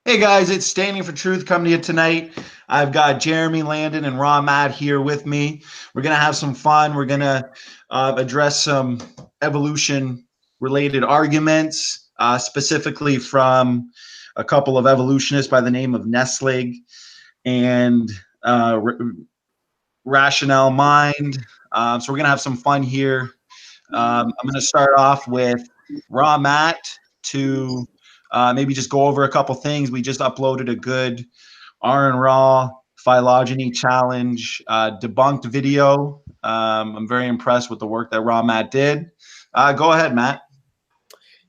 Hey guys, it's Standing for Truth coming to you tonight. I've got Jeremy, Landon, and Raw Matt here with me. We're going to have some fun. We're going to address some evolution-related arguments, specifically from a couple of evolutionists by the name of Nesslig and Ration alMind. So we're going to have some fun here. I'm going to start off with Raw Matt to maybe just go over a couple things. We just uploaded a good R and Raw phylogeny challenge debunked video. I'm very impressed with the work that Raw Matt did. Go ahead, Matt.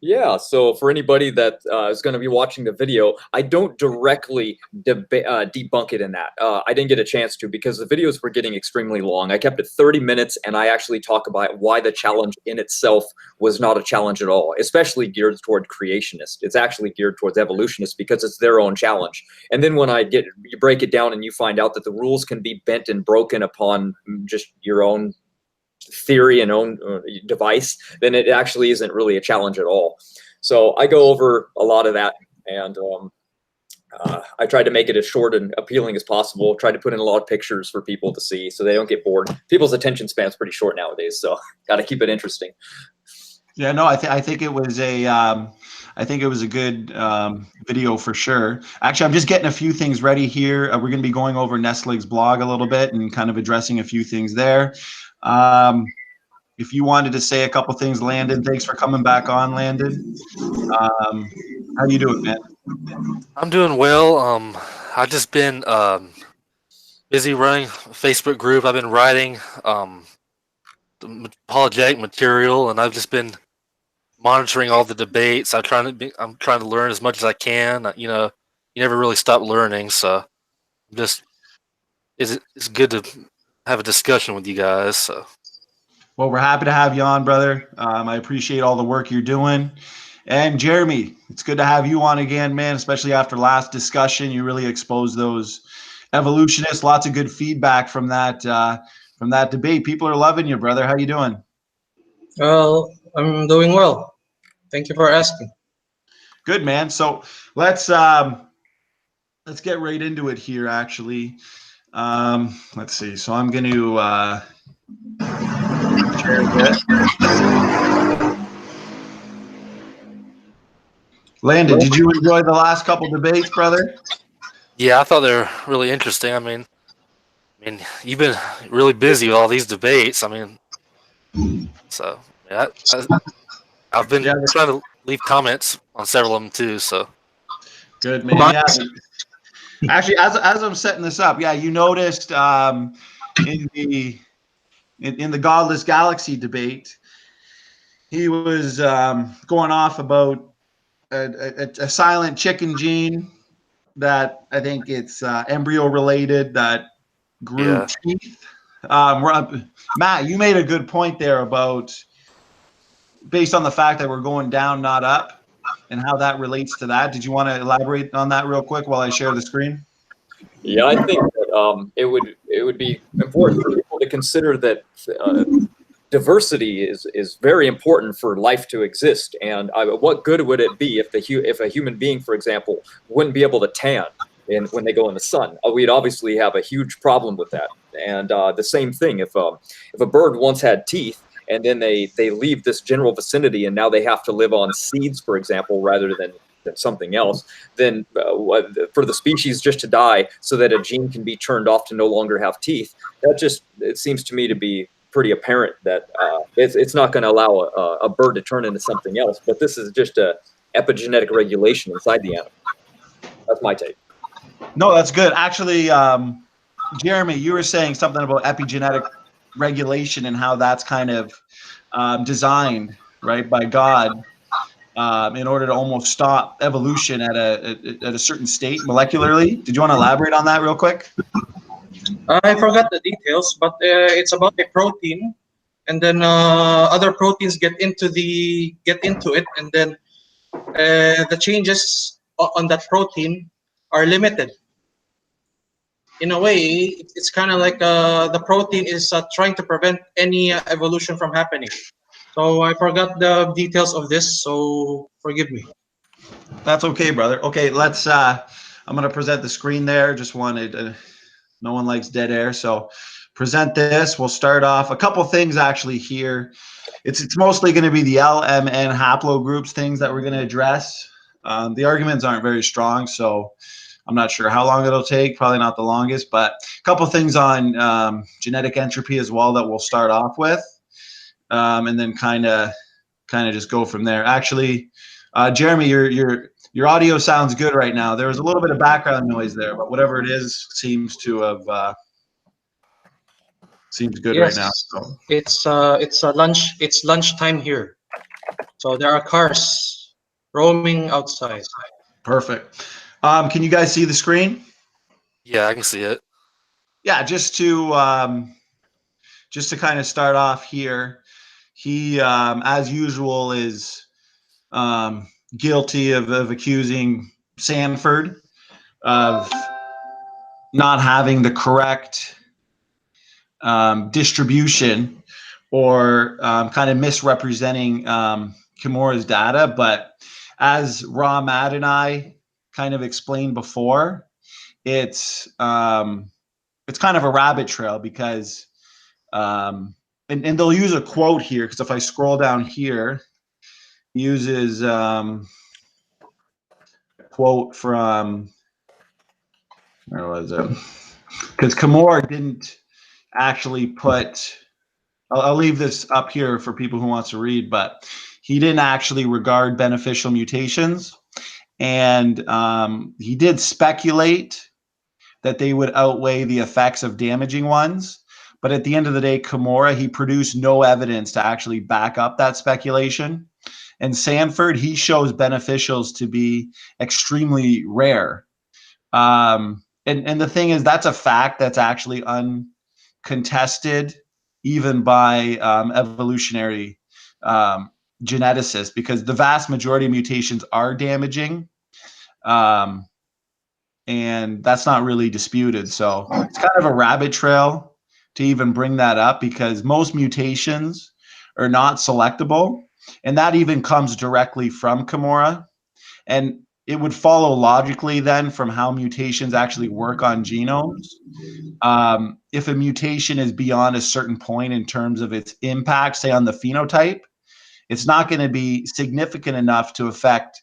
Yeah, so for anybody that is going to be watching the video, I don't directly debunk it in that. I didn't get a chance to because the videos were getting extremely long. I kept it 30 minutes, and I actually talk about why the challenge in itself was not a challenge at all, especially geared toward creationists. It's actually geared towards evolutionists because it's their own challenge. And then when you break it down and you find out that the rules can be bent and broken upon just your own theory and own device, then it actually isn't really a challenge at all. So I go over a lot of that, and I tried to make it as short and appealing as possible. Tried to put in a lot of pictures for people to see so they don't get bored. People's attention span is pretty short nowadays, so got to keep it interesting. Yeah, no, I think it was a good video for sure. Actually, I'm just getting a few things ready here. We're going to be going over Nesslig's blog a little bit and kind of addressing a few things there. If you wanted to say a couple things, Landon, thanks for coming back on, Landon. How you doing, man? I'm doing well. I've just been busy running a Facebook group. I've been writing apologetic material, and I've just been monitoring all the debates. I'm trying to learn as much as I can. You know, you never really stop learning, so it's good to have a discussion with you guys. So. Well, we're happy to have you on, brother. I appreciate all the work you're doing. And Jeremy, it's good to have you on again, man, especially after last discussion. You really exposed those evolutionists. Lots of good feedback from that debate. People are loving you, brother. How you doing? Well, I'm doing well. Thank you for asking. Good, man. So let's get right into it here, actually. Let's see. So I'm going to share this. Landon, did you enjoy the last couple debates, brother? Yeah, I thought they were really interesting. I mean, you've been really busy with all these debates. So yeah, I've been trying to leave comments on several of them too. So good, man. Yeah. Actually, as I'm setting this up, yeah, you noticed in the Godless Galaxy debate, he was going off about a silent chicken gene that I think it's embryo related that grew teeth. Matt, you made a good point there about based on the fact that we're going down, not up, and how that relates to that. Did you want to elaborate on that real quick while I share the screen? Yeah, I think that it would be important for people to consider that diversity is very important for life to exist. And what good would it be if a human being, for example, wouldn't be able to tan when they go in the sun? We'd obviously have a huge problem with that. And the same thing, if a bird once had teeth and then they leave this general vicinity and now they have to live on seeds, for example, rather than something else, then for the species just to die so that a gene can be turned off to no longer have teeth, it seems to me to be pretty apparent that it's not going to allow a bird to turn into something else. But this is just a epigenetic regulation inside the animal. That's my take. No, that's good. Actually, Jeremy, you were saying something about epigenetic regulation and how that's kind of designed, right, by God in order to almost stop evolution at a certain state molecularly. Did you want to elaborate on that real quick? I forgot the details, but it's about a protein, and then other proteins get into it, and then the changes on that protein are limited. In a way, it's kind of like the protein is trying to prevent any evolution from happening. So I forgot the details of this, so forgive me. That's okay, brother. Okay, let's. I'm gonna present the screen there. Just wanted. No one likes dead air, so present this. We'll start off a couple things actually here. It's mostly going to be the LMN haplogroups things that we're going to address. The arguments aren't very strong, so I'm not sure how long it'll take. Probably not the longest, but a couple things on genetic entropy as well that we'll start off with, and then kind of just go from there. Actually, Jeremy, your audio sounds good right now. There was a little bit of background noise there, but whatever it is seems to have seems good right now. So. It's lunchtime here, so there are cars roaming outside. Perfect. Can you guys see the screen? Yeah, I can see it. Yeah, just to kind of start off here, he, as usual, is guilty of accusing Sanford of not having the correct distribution or kind of misrepresenting Kimura's data. But as Matt and I kind of explained before, it's kind of a rabbit trail because and they'll use a quote here because if I scroll down here, he uses a quote from, where was it? Because Kimura didn't actually put, I'll leave this up here for people who wants to read, but he didn't actually regard beneficial mutations. And he did speculate that they would outweigh the effects of damaging ones. But at the end of the day, Kimura, he produced no evidence to actually back up that speculation. And Sanford, he shows beneficials to be extremely rare. And the thing is, that's a fact that's actually uncontested, even by evolutionary geneticists, because the vast majority of mutations are damaging. And that's not really disputed. So it's kind of a rabbit trail to even bring that up because most mutations are not selectable. And that even comes directly from Kimura. And it would follow logically then from how mutations actually work on genomes. If a mutation is beyond a certain point in terms of its impact, say on the phenotype, it's not going to be significant enough to affect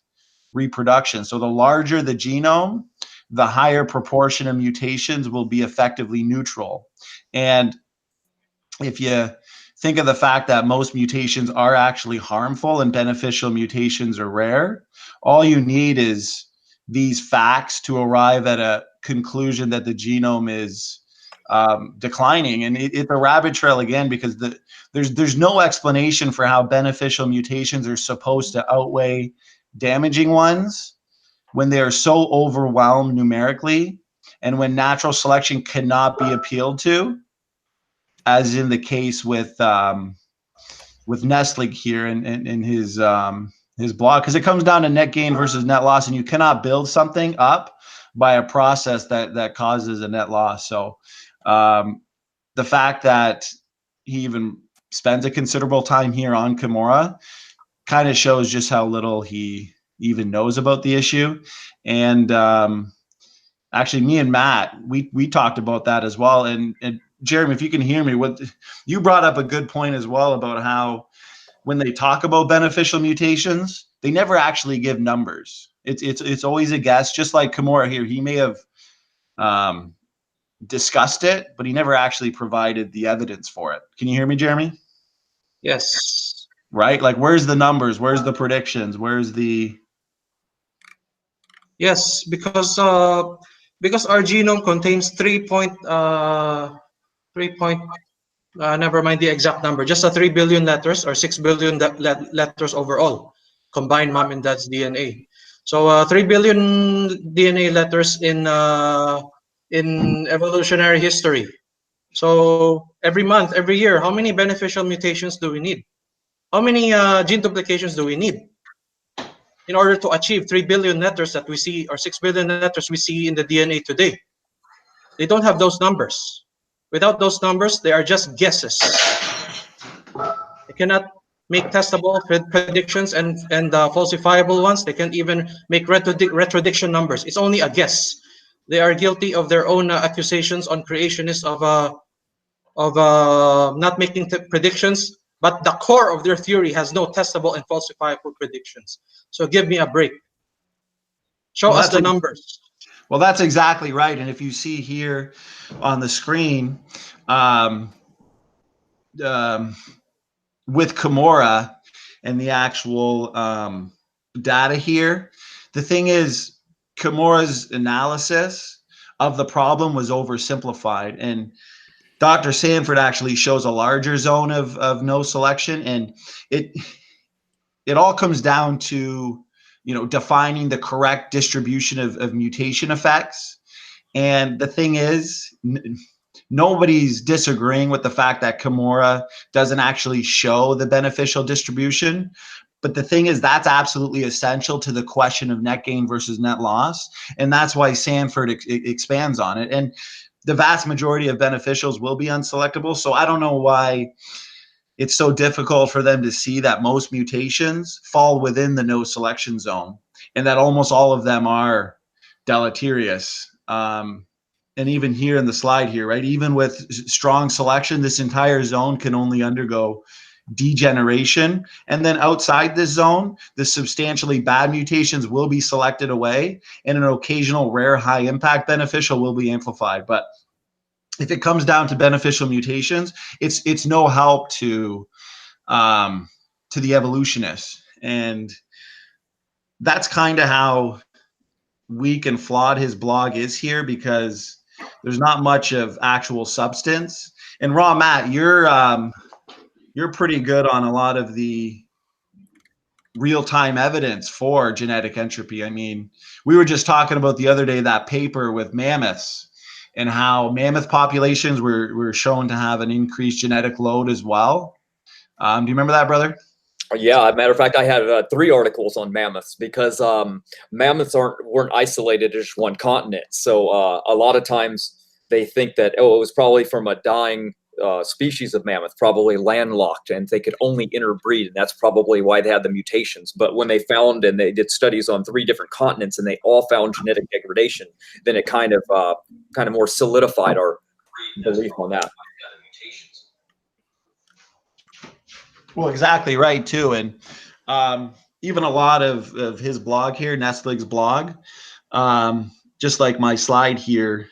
reproduction. So the larger the genome, the higher proportion of mutations will be effectively neutral. And if you think of the fact that most mutations are actually harmful and beneficial mutations are rare, all you need is these facts to arrive at a conclusion that the genome is declining. And it's a rabbit trail again because there's no explanation for how beneficial mutations are supposed to outweigh damaging ones when they are so overwhelmed numerically and when natural selection cannot be appealed to, as in the case with Nesslig here in his blog, because it comes down to net gain versus net loss, and you cannot build something up by a process that causes a net loss. So the fact that he even spends a considerable time here on Kimura kind of shows just how little he even knows about the issue. And actually, me and Matt, we talked about that as well. And Jeremy, if you can hear me, what you brought up a good point as well about how when they talk about beneficial mutations, they never actually give numbers. It's always a guess, just like Kimura here. He may have discussed it, but he never actually provided the evidence for it. Can you hear me, Jeremy? Yes. Right? Like, where's the numbers? Where's the predictions? Where's the... Yes, because our genome contains never mind the exact number, just 3 billion letters or 6 billion letters overall, combined mom and dad's DNA. So 3 billion DNA letters in evolutionary history. So every month, every year, how many beneficial mutations do we need? How many gene duplications do we need in order to achieve 3 billion letters that we see, or 6 billion letters we see in the DNA today? They don't have those numbers. Without those numbers, they are just guesses. make testable predictions and falsifiable ones. They can even make retrodiction numbers. It's only a guess. They are guilty of their own accusations on creationists of not making predictions, but the core of their theory has no testable and falsifiable predictions. So give me a break. Show us the numbers. Well, that's exactly right. And if you see here on the screen, with Kimura and the actual data here, the thing is, Kimura's analysis of the problem was oversimplified, and Dr. Sanford actually shows a larger zone of no selection, and it all comes down to, you know, defining the correct distribution of mutation effects. And the thing is, nobody's disagreeing with the fact that Kimura doesn't actually show the beneficial distribution. But the thing is, that's absolutely essential to the question of net gain versus net loss. And that's why Sanford expands on it. And the vast majority of beneficials will be unselectable. So I don't know why it's so difficult for them to see that most mutations fall within the no selection zone and that almost all of them are deleterious. And even here in the slide here, right, even with strong selection, this entire zone can only undergo degeneration. And then outside this zone, the substantially bad mutations will be selected away, and an occasional rare high impact beneficial will be amplified. But if it comes down to beneficial mutations, it's no help to the evolutionists. And that's kind of how weak and flawed his blog is here, because there's not much of actual substance. And Raw Matt, you're pretty good on a lot of the real-time evidence for genetic entropy. I mean, we were just talking about the other day that paper with mammoths and how mammoth populations were shown to have an increased genetic load as well. Do you remember that, brother? Yeah, matter of fact, I had 3 articles on mammoths, because mammoths weren't isolated to just one continent. So a lot of times they think that, oh, it was probably from a dying species of mammoth, probably landlocked, and they could only interbreed, and that's probably why they had the mutations. But when they found, and they did studies on 3 different continents, and they all found genetic degradation, then it kind of more solidified our belief on that. Well, exactly right too. And even a lot of his blog here, Nesslig's blog, just like my slide here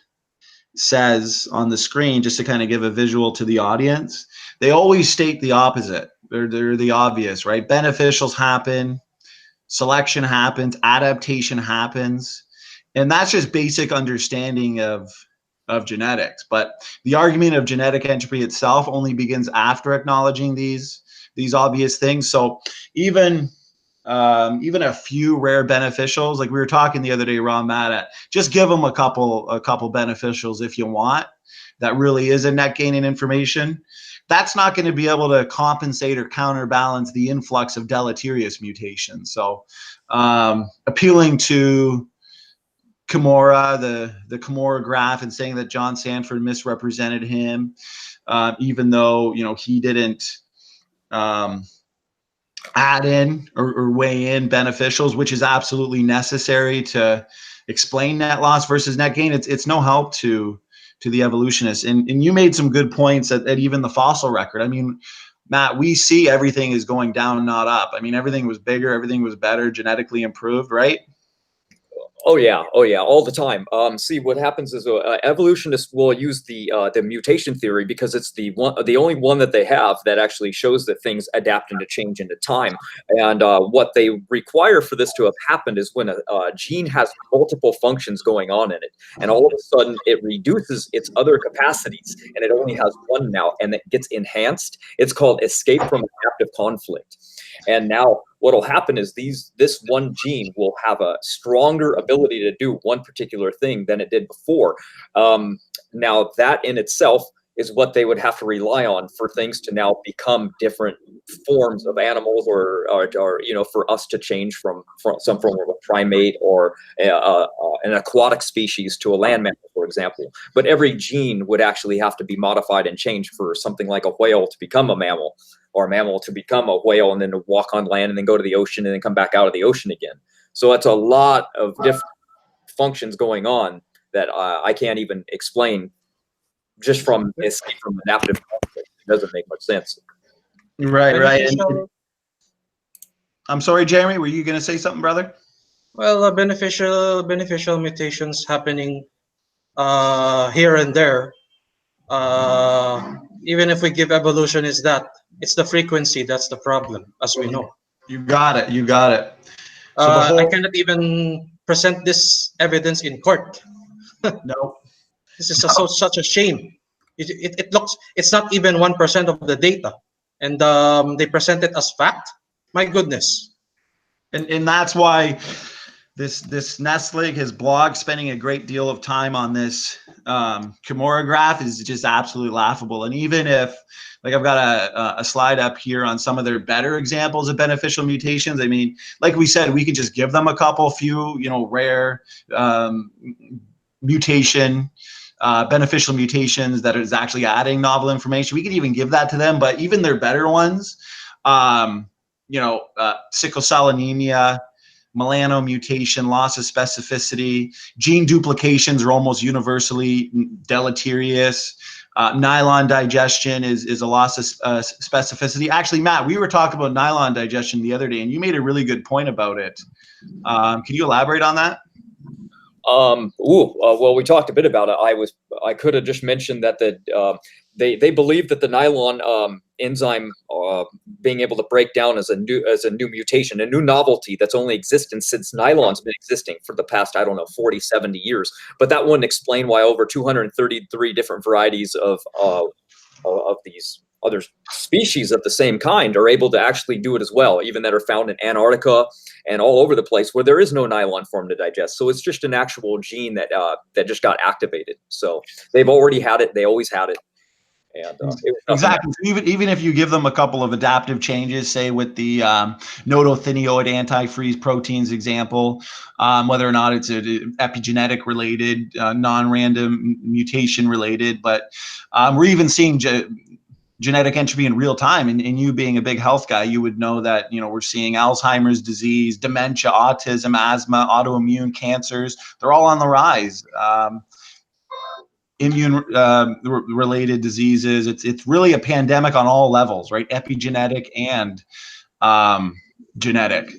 says on the screen, just to kind of give a visual to the audience, they always state the opposite. They're the obvious, right? Beneficials happen, selection happens, adaptation happens, and that's just basic understanding of genetics. But the argument of genetic entropy itself only begins after acknowledging these obvious things. So even a few rare beneficials, like we were talking the other day, Ron, Matt, just give them a couple beneficials if you want. That really is a net gain in information. That's not going to be able to compensate or counterbalance the influx of deleterious mutations. So appealing to Kimura, the Kimura graph, and saying that John Sanford misrepresented him, even though, you know, he didn't add in or weigh in beneficials, which is absolutely necessary to explain net loss versus net gain. It's no help to the evolutionists. And you made some good points at even the fossil record. I mean, Matt, we see everything is going down, not up. I mean, everything was bigger, everything was better, genetically improved, right? Oh yeah, all the time. See, what happens is evolutionists will use the mutation theory because it's the only one that they have that actually shows that things adapt and change into time. And what they require for this to have happened is when a gene has multiple functions going on in it, and all of a sudden it reduces its other capacities, and it only has one now, and it gets enhanced. It's called escape from adaptive conflict. And now what will happen is this one gene will have a stronger ability to do one particular thing than it did before. Now that in itself is what they would have to rely on for things to now become different forms of animals, or you know, for us to change from some form of a primate or an aquatic species to a land mammal, for for example. But every gene would actually have to be modified and changed for something like a whale to become a mammal, or a mammal to become a whale, and then to walk on land and then go to the ocean and then come back out of the ocean again. So that's a lot of different functions going on that I can't even explain just from escape from adaptive conflict. It doesn't make much sense. Right, right. Beneficial, I'm sorry, Jeremy, were you going to say something, brother? well, beneficial mutations happening here and there. Even if we give evolution is that, it's the frequency that's the problem, as we know. You got it. You got it. So the whole, I cannot even present this evidence in court. no. This is such a shame. It looks, it's not even 1% of the data, and they present it as fact. My goodness. And that's why this Nesslig, his blog, spending a great deal of time on this Kimura is just absolutely laughable. And even if, like, I've got a slide up here on some of their better examples of beneficial mutations. I mean, like we said, we could just give them a few, you know, rare beneficial mutations that is actually adding novel information. We could even give that to them, but even their better ones, you know, sickle cell anemia, melano mutation, loss of specificity, gene duplications are almost universally deleterious. Nylon digestion is a loss of specificity. Actually, Matt, we were talking about nylon digestion the other day, and you made a really good point about it. Can you elaborate on that? Well, we talked a bit about it. I could have just mentioned that they believe that the nylon enzyme being able to break down as a new mutation, a new novelty that's only existed since nylon's been existing for the past, I don't know, 40, 70 years. But that wouldn't explain why over 233 different varieties of these other species of the same kind are able to actually do it as well, even that are found in Antarctica and all over the place where there is no nylon form to digest. So it's just an actual gene that that just got activated. So they've already had it. They always had it. And exactly. Even if you give them a couple of adaptive changes, say with the nototheniode antifreeze proteins example, whether or not it's epigenetic related, non-random mutation related, but we're even seeing genetic entropy in real time. And you being a big health guy, you would know that, you know, we're seeing Alzheimer's disease, dementia, autism, asthma, autoimmune cancers. They're all on the rise. Immune related diseases. It's really a pandemic on all levels, right? Epigenetic and genetic.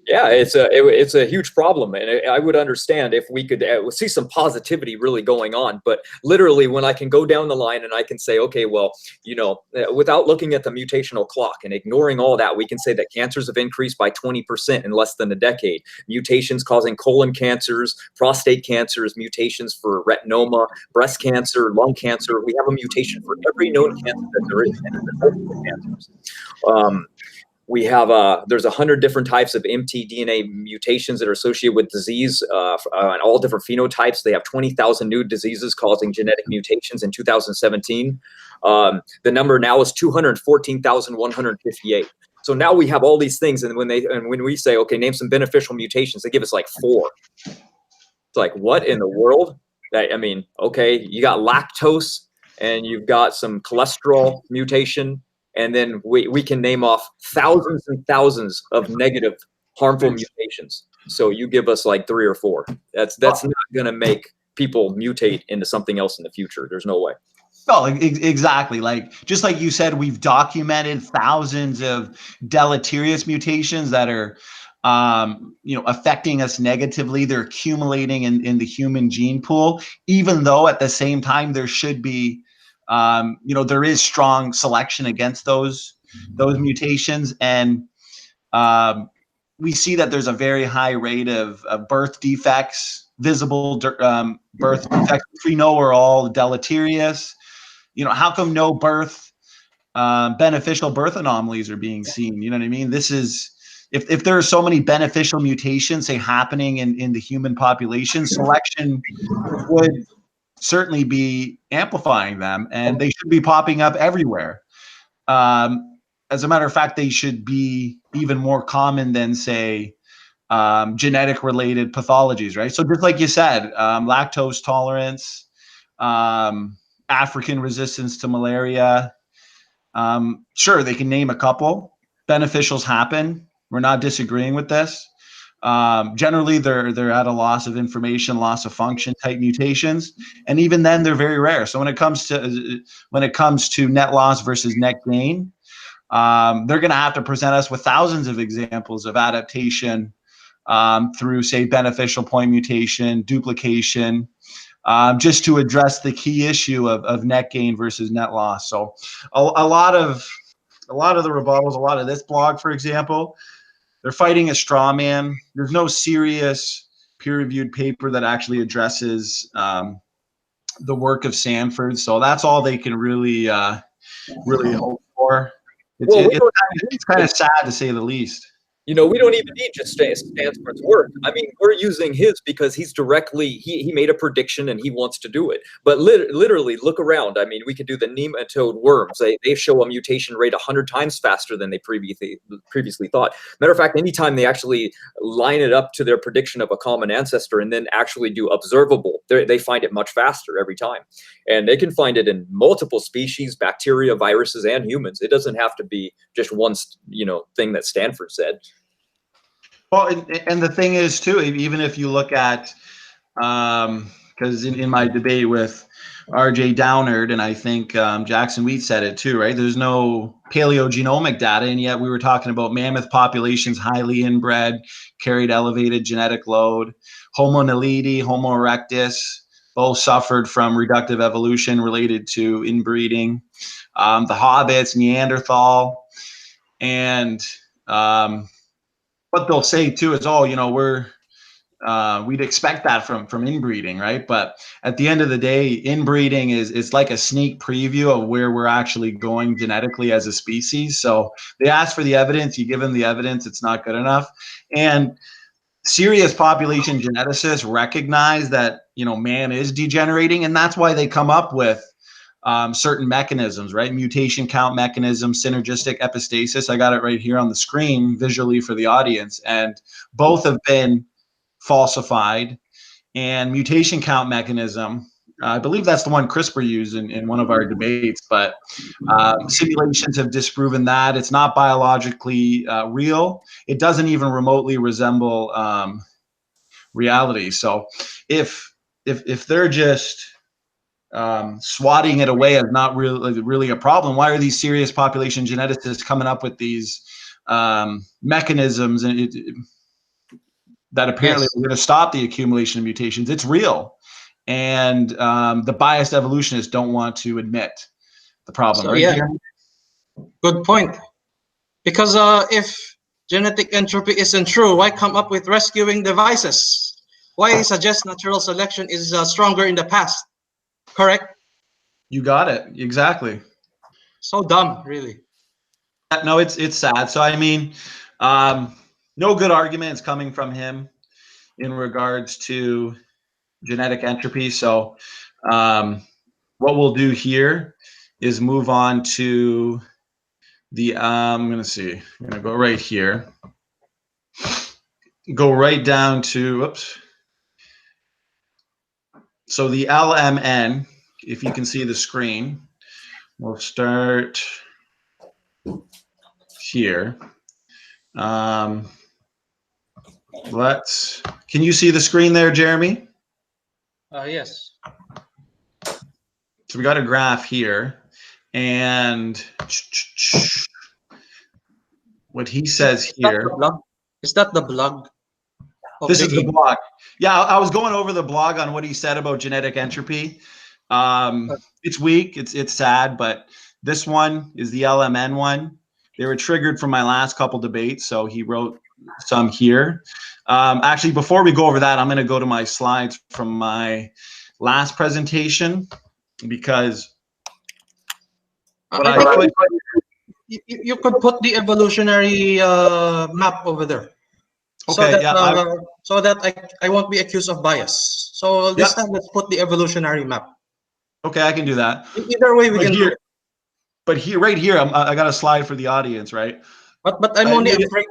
Yeah, it's a huge problem, and I would understand if we could see some positivity really going on. But literally, when I can go down the line and I can say, okay, well, you know, without looking at the mutational clock and ignoring all that, we can say that cancers have increased by 20% in less than a decade. Mutations causing colon cancers, prostate cancers, mutations for retinoma, breast cancer, lung cancer. We have a mutation for every known cancer that there is, and multiple cancers. We have there's 100 different types of mtDNA mutations that are associated with disease and all different phenotypes. They have 20,000 new diseases causing genetic mutations in 2017. The number now is 214,158. So now we have all these things, and when we say, okay, name some beneficial mutations, they give us like 4. It's like, what in the world? I mean, okay, you got lactose, and you've got some cholesterol mutation. And then we can name off thousands and thousands of negative, harmful mutations. So you give us like 3 or 4. That's not going to make people mutate into something else in the future. There's no way. No, exactly. Like, just like you said, we've documented thousands of deleterious mutations that are, you know, affecting us negatively. They're accumulating in the human gene pool, even though at the same time there should be, you know, there is strong selection against those mutations, and we see that there's a very high rate of birth defects, visible birth defects, which we know are all deleterious. You know, how come no beneficial birth anomalies are being seen? You know what I mean? This is, if there are so many beneficial mutations, say, happening in the human population, selection would certainly be amplifying them, and they should be popping up everywhere. As a matter of fact, they should be even more common than, say, genetic related pathologies, right? So just like you said, lactose tolerance, African resistance to malaria. Sure, they can name a couple. Beneficials happen. We're not disagreeing with this. Generally, they're at a loss of information, loss of function type mutations, and even then, they're very rare. So when it comes to net loss versus net gain, they're going to have to present us with thousands of examples of adaptation through, say, beneficial point mutation, duplication, just to address the key issue of net gain versus net loss. So a lot of the rebuttals, a lot of this blog, for example, they're fighting a straw man. There's no serious peer-reviewed paper that actually addresses the work of Sanford. So that's all they can really hope for. It's kind of sad to say the least. You know, we don't even need just Stanford's work. I mean, we're using his because he's directly, he made a prediction and he wants to do it. But literally, look around. I mean, we could do the nematode worms. They show a mutation rate 100 times faster than they previously thought. Matter of fact, anytime they actually line it up to their prediction of a common ancestor and then actually do observable, they find it much faster every time. And they can find it in multiple species, bacteria, viruses, and humans. It doesn't have to be just one, thing that Stanford said. Well, and the thing is too, even if you look at, because in my debate with RJ Downard, and I think Jackson Wheat said it too, right? There's no paleogenomic data, and yet we were talking about mammoth populations, highly inbred, carried elevated genetic load. Homo naledi, Homo erectus, both suffered from reductive evolution related to inbreeding. The hobbits, Neanderthal, and what they'll say too is, oh, we'd expect that from inbreeding, right? But at the end of the day, inbreeding is like a sneak preview of where we're actually going genetically as a species. So they ask for the evidence, you give them the evidence, it's not good enough. And serious population geneticists recognize that, man is degenerating, and that's why they come up with certain mechanisms, right? Mutation count mechanism, synergistic epistasis. I got it right here on the screen visually for the audience, and both have been falsified. And mutation count mechanism, I believe that's the one CRISPR used in one of our debates, but simulations have disproven that. It's not biologically real. It doesn't even remotely resemble reality. So if they're just swatting it away as not really a problem, why are these serious population geneticists coming up with these mechanisms that apparently are going to stop the accumulation of mutations? It's real, and the biased evolutionists don't want to admit the problem. So, right? yeah, good point. Because if genetic entropy isn't true, why come up with rescuing devices? Why suggest natural selection is stronger in the past? Correct? You got it. Exactly. So dumb, really. No, it's sad. So I mean, no good arguments coming from him in regards to genetic entropy. So what we'll do here is move on to the I'm gonna go right here, go right down to oops. So the LMN, if you can see the screen, we'll start here. Can you see the screen there, Jeremy? Yes. So we got a graph here, and what he says here. Is that the blog? This is the blog. Yeah, I was going over the blog on what he said about genetic entropy. It's weak, it's sad, but this one is the LMN one. They were triggered from my last couple debates, so he wrote some here. Actually, before we go over that, I'm going to go to my slides from my last presentation, because you could put the evolutionary map over there. Okay, so that I won't be accused of bias. So this time, let's put the evolutionary map. Okay, I can do that. Either way, we can do it. But here, right here, I got a slide for the audience, right? But I'm only afraid.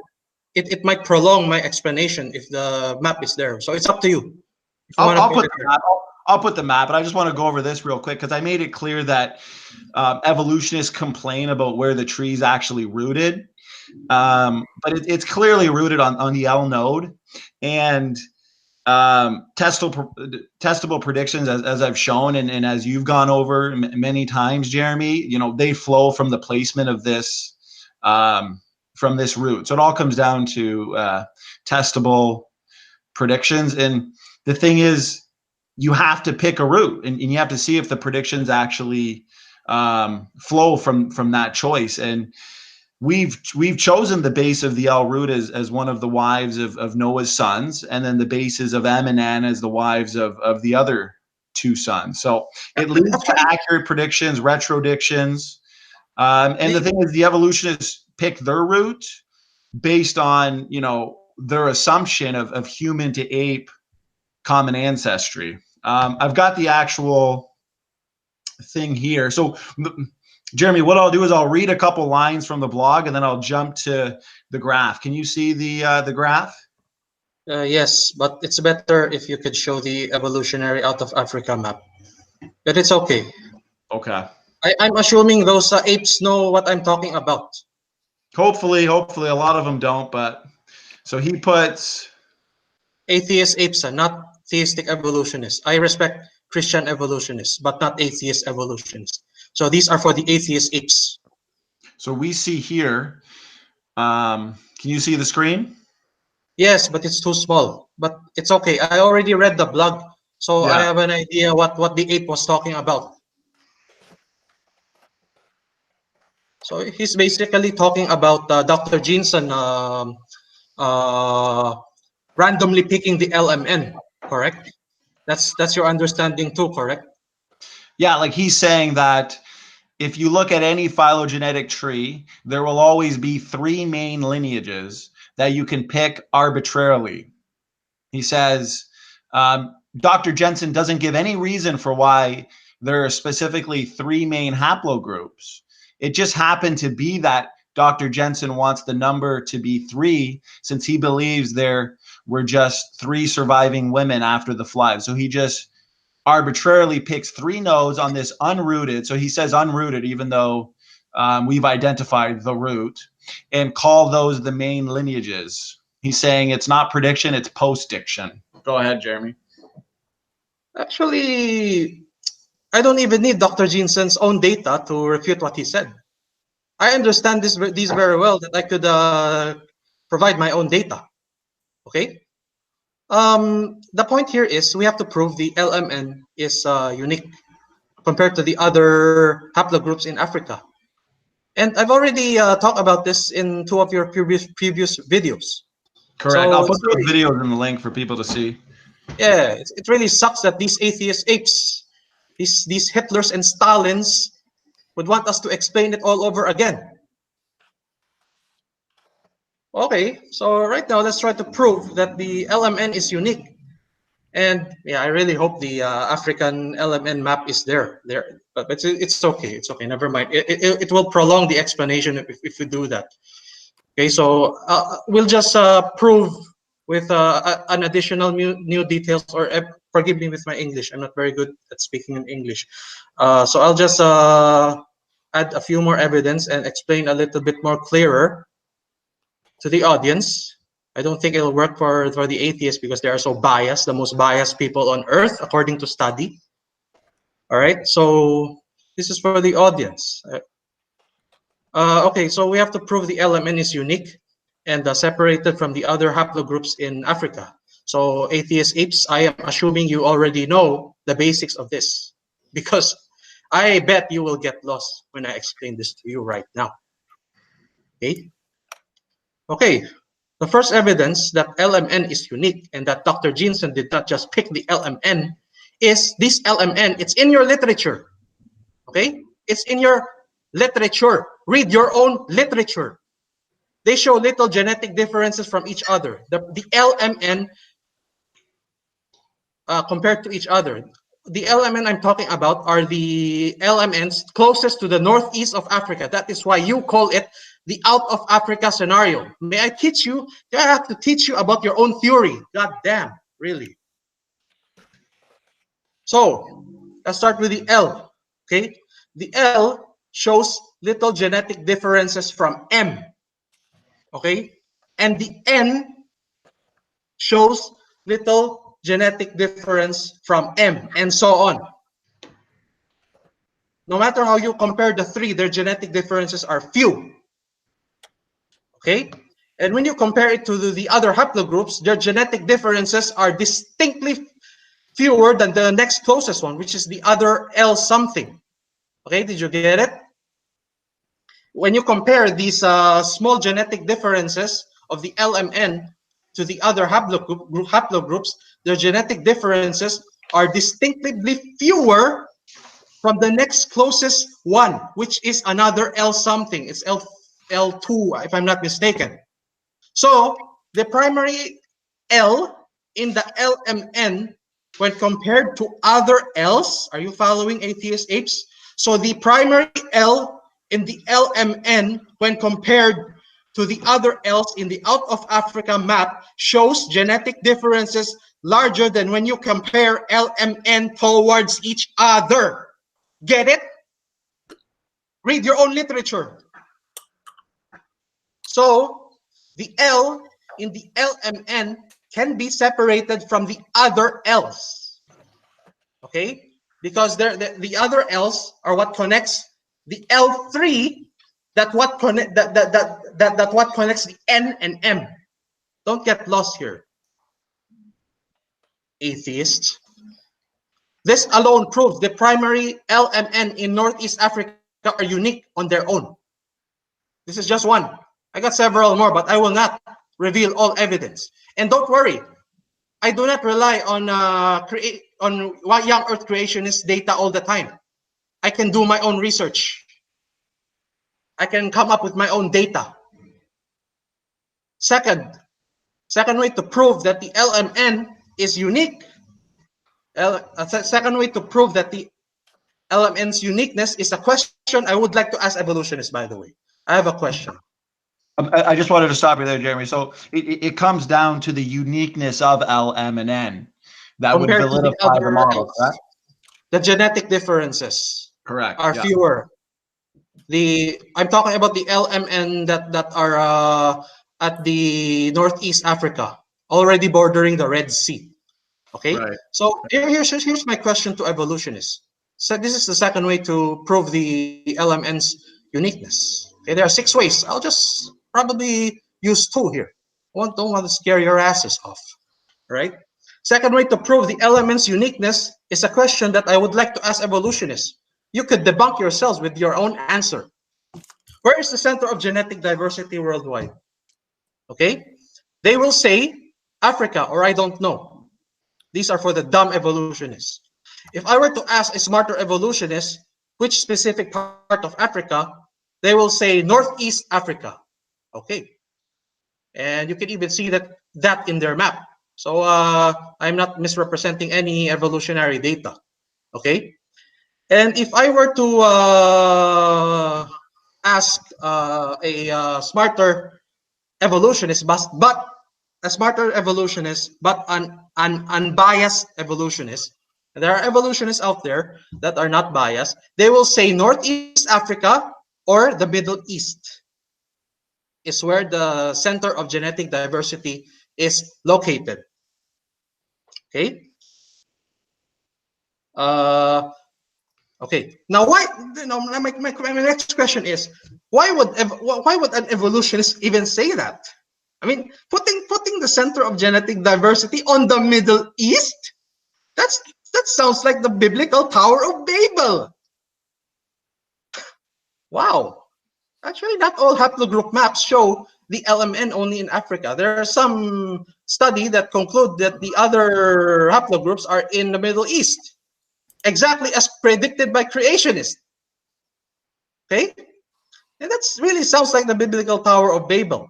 it might prolong my explanation if the map is there. So it's up to you. If you want I'll to put put it the there. map. I'll put the map, but I just want to go over this real quick because I made it clear that evolutionists complain about where the tree's actually rooted, but it's clearly rooted on the L node, and testable predictions, as I've shown, and as you've gone over many times, Jeremy, they flow from the placement of this from this root. So it all comes down to testable predictions. And the thing is, you have to pick a route, and you have to see if the predictions actually flow from that choice. And we've chosen the base of the L root as one of the wives of Noah's sons, and then the bases of M and N as the wives of the other two sons. So it leads to accurate predictions, retrodictions. And the thing is, the evolutionists pick their route based on, their assumption of human to ape common ancestry. I've got the actual thing here. So, Jeremy, what I'll do is I'll read a couple lines from the blog, and then I'll jump to the graph. Can you see the graph? Yes, but it's better if you could show the evolutionary out of Africa map. But it's okay. Okay. I'm assuming those apes know what I'm talking about. Hopefully, a lot of them don't. But so he puts Atheist apes, not theistic evolutionists. I respect Christian evolutionists, but not atheist evolutionists. So these are for the atheist apes. So we see here. Can you see the screen? Yes, but it's too small. But it's okay. I already read the blog, so I Yeah. have an idea what the ape was talking about. So he's basically talking about Dr. Jensen randomly picking the LMN, correct? That's your understanding too, correct? Yeah, like he's saying that if you look at any phylogenetic tree, there will always be three main lineages that you can pick arbitrarily. He says Dr. Jensen doesn't give any reason for why there are specifically three main haplogroups. It just happened to be that Dr. Jensen wants the number to be 3 since he believes there were just 3 surviving women after the flood. So he just arbitrarily picks 3 nodes on this unrooted. So he says unrooted, even though we've identified the root, and call those the main lineages. He's saying it's not prediction, it's post-diction. Go ahead, Jeremy. Actually, I don't even need Dr. Jensen's own data to refute what he said. I understand these very well that I could provide my own data. Okay. The point here is we have to prove the LMN is unique compared to the other haplogroups in Africa. And I've already talked about this in 2 of your previous videos. Correct. So I'll put those videos in the link for people to see. Yeah, it really sucks that these atheist apes, these Hitlers and Stalins, would want us to explain it all over again. Okay, so right now let's try to prove that the LMN is unique. And yeah, I really hope the African LMN map is there. But it's okay. It's okay. Never mind. It will prolong the explanation if we do that. Okay, so we'll just prove with an additional new details, or forgive me with my English. I'm not very good at speaking in English. So I'll just add a few more evidence and explain a little bit more clearer to the audience. I don't think it'll work for the atheists because they are so biased, the most biased people on earth, according to study. All right, so this is for the audience. Okay, so we have to prove the LMN is unique and separated from the other haplogroups in Africa. So atheist apes, I am assuming you already know the basics of this, because I bet you will get lost when I explain this to you right now. Okay, the first evidence that LMN is unique and that Dr. Jensen did not just pick the LMN is this LMN. It's in your literature. Okay, it's in your literature. Read your own literature. They show little genetic differences from each other. The LMN compared to each other. The LMN I'm talking about are the LMNs closest to the northeast of Africa. That is why you call it the out of Africa scenario. May I teach you? Do I have to teach you about your own theory? God damn, really. So let's start with the L. Okay, the L shows little genetic differences from M. Okay, and the N shows little genetic difference from M, and so on. No matter how you compare the three, their genetic differences are few. Okay? And when you compare it to the other haplogroups, their genetic differences are distinctly fewer than the next closest one, which is the other L something. Okay, did you get it? When you compare these small genetic differences of the LMN to the other haplogroups, their genetic differences are distinctly fewer from the next closest one, which is another L something. It's L2, if I'm not mistaken. So the primary L in the LMN, when compared to other L's, are you following, atheist apes? So the primary L in the LMN, when compared to the other L's in the out of Africa map, shows genetic differences larger than when you compare LMN towards each other. Get it? Read your own literature. So the L in the LMN can be separated from the other L's. Okay? Because the other L's are what connects the L3 that what connects the N and M. Don't get lost here, atheists. This alone proves the primary LMN in Northeast Africa are unique on their own. This is just one. I got several more, but I will not reveal all evidence. And don't worry, I do not rely on young Earth creationist data all the time. I can do my own research. I can come up with my own data. Second way to prove that the LMN is unique. Second way to prove that the LMN's uniqueness is a question I would like to ask evolutionists, by the way. I have a question. I just wanted to stop you there, Jeremy. So it comes down to the uniqueness of L, M, and N that would validify the model, correct? The genetic differences are yeah. fewer. I'm talking about the LMN that are at the Northeast Africa, already bordering the Red Sea. Okay, right. So here's my question to evolutionists. So this is the second way to prove the LMN's uniqueness. Okay, there are 6 ways. I'll just probably use 2 here. Don't want to scare your asses off, right? Second way to prove the LMN's uniqueness is a question that I would like to ask evolutionists. You could debunk yourselves with your own answer. Where is the center of genetic diversity worldwide? Okay, they will say Africa, or I don't know. These are for the dumb evolutionists. If I were to ask a smarter evolutionist which specific part of Africa, they will say Northeast Africa. Okay, and you can even see that in their map. So I'm not misrepresenting any evolutionary data. Okay, and if I were to ask a smarter evolutionist, but a smarter evolutionist, but an unbiased evolutionist. There are evolutionists out there that are not biased. They will say Northeast Africa or the Middle East is where the center of genetic diversity is located. Okay. Okay. Now, why? My next question is, why would an evolutionist even say that? I mean, putting the center of genetic diversity on the Middle East, that sounds like the biblical Tower of Babel. Wow. Actually, not all haplogroup maps show the LMN only in Africa. There are some studies that conclude that the other haplogroups are in the Middle East, exactly as predicted by creationists. Okay? And that really sounds like the biblical Tower of Babel.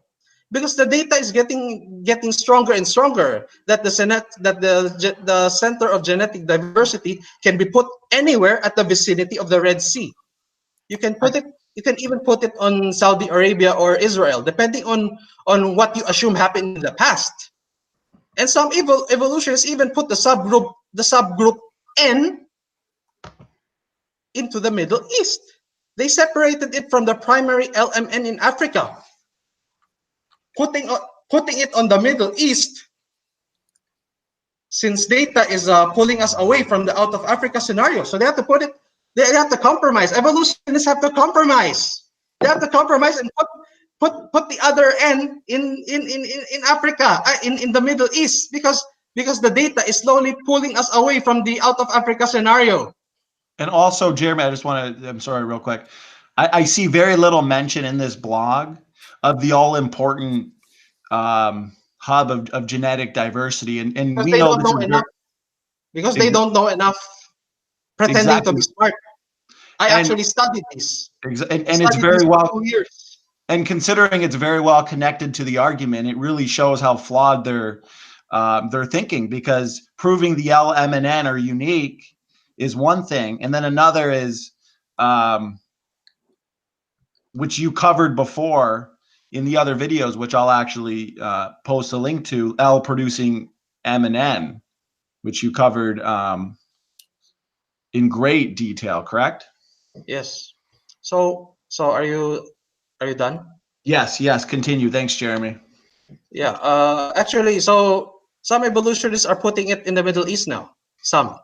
Because the data is getting stronger and stronger that the center of genetic diversity can be put anywhere at the vicinity of the Red Sea. You can put it You can even put it on Saudi Arabia or Israel, depending on what you assume happened in the past. And some evolutionists even put the subgroup N into the Middle East. They separated it from the primary LMN in Africa, putting it on the Middle East. Since data is pulling us away from the out of Africa scenario, so they have to put it. They have to compromise. Evolutionists have to compromise. They have to compromise and put the other N in Africa, in the Middle East, because the data is slowly pulling us away from the out of Africa scenario. And also, Jeremy, I just want to, I'm sorry, real quick. I see very little mention in this blog of the all-important hub of genetic diversity. And Because we they know don't this know is enough. Because they don't know enough, pretending to be smart. I actually studied this. And it's very well, 2 years. And considering it's very well connected to the argument, it really shows how flawed their thinking, because proving the L, M, and N are unique is one thing, and then another is, which you covered before in the other videos, which I'll actually post a link to, L producing M and N, which you covered in great detail, correct? Yes. So are you done? Yes, continue. Thanks, Jeremy. Yeah, actually, so some evolutionists are putting it in the Middle East now. Some,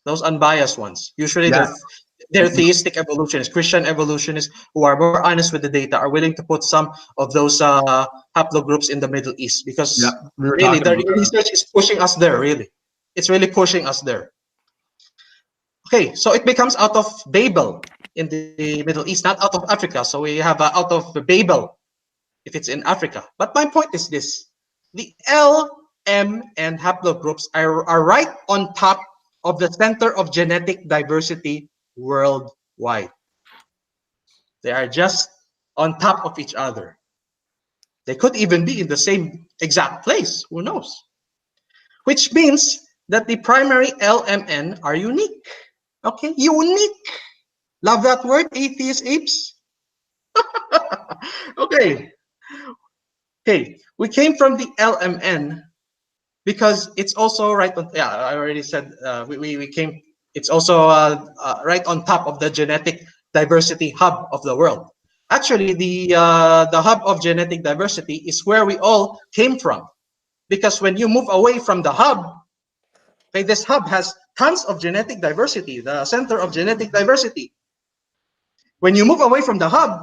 those unbiased ones. Usually they're theistic evolutionists, Christian evolutionists who are more honest with the data, are willing to put some of those haplogroups in the Middle East, because really the research is pushing us there, really. It's really pushing us there. Okay, so it becomes out of Babel in the Middle East, not out of Africa. So we have out of Babel if it's in Africa. But my point is this: the L, M, and haplogroups are right on top of the center of genetic diversity worldwide. They are just on top of each other. They could even be in the same exact place. Who knows? Which means that the primary L, M, N are unique. Okay, unique. Love that word, atheist apes. Okay. Okay, we came from the LMN because it's also right on. Yeah, I already said we came. It's also right on top of the genetic diversity hub of the world. Actually, the hub of genetic diversity is where we all came from, because when you move away from the hub, okay, this hub has tons of genetic diversity, the center of genetic diversity. When you move away from the hub,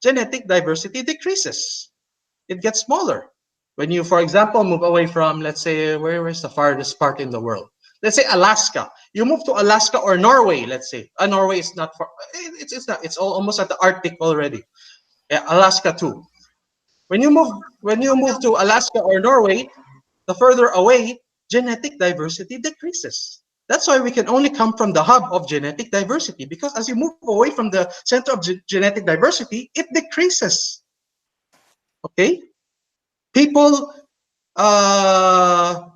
genetic diversity decreases. It gets smaller. When you, for example, move away from, let's say, where is the farthest part in the world? Let's say Alaska. You move to Alaska or Norway, let's say. Norway is not far. It's not. It's almost at the Arctic already. Yeah, Alaska too. When you move to Alaska or Norway, the further away, genetic diversity decreases. That's why we can only come from the hub of genetic diversity, because as you move away from the center of genetic diversity, it decreases. Okay? People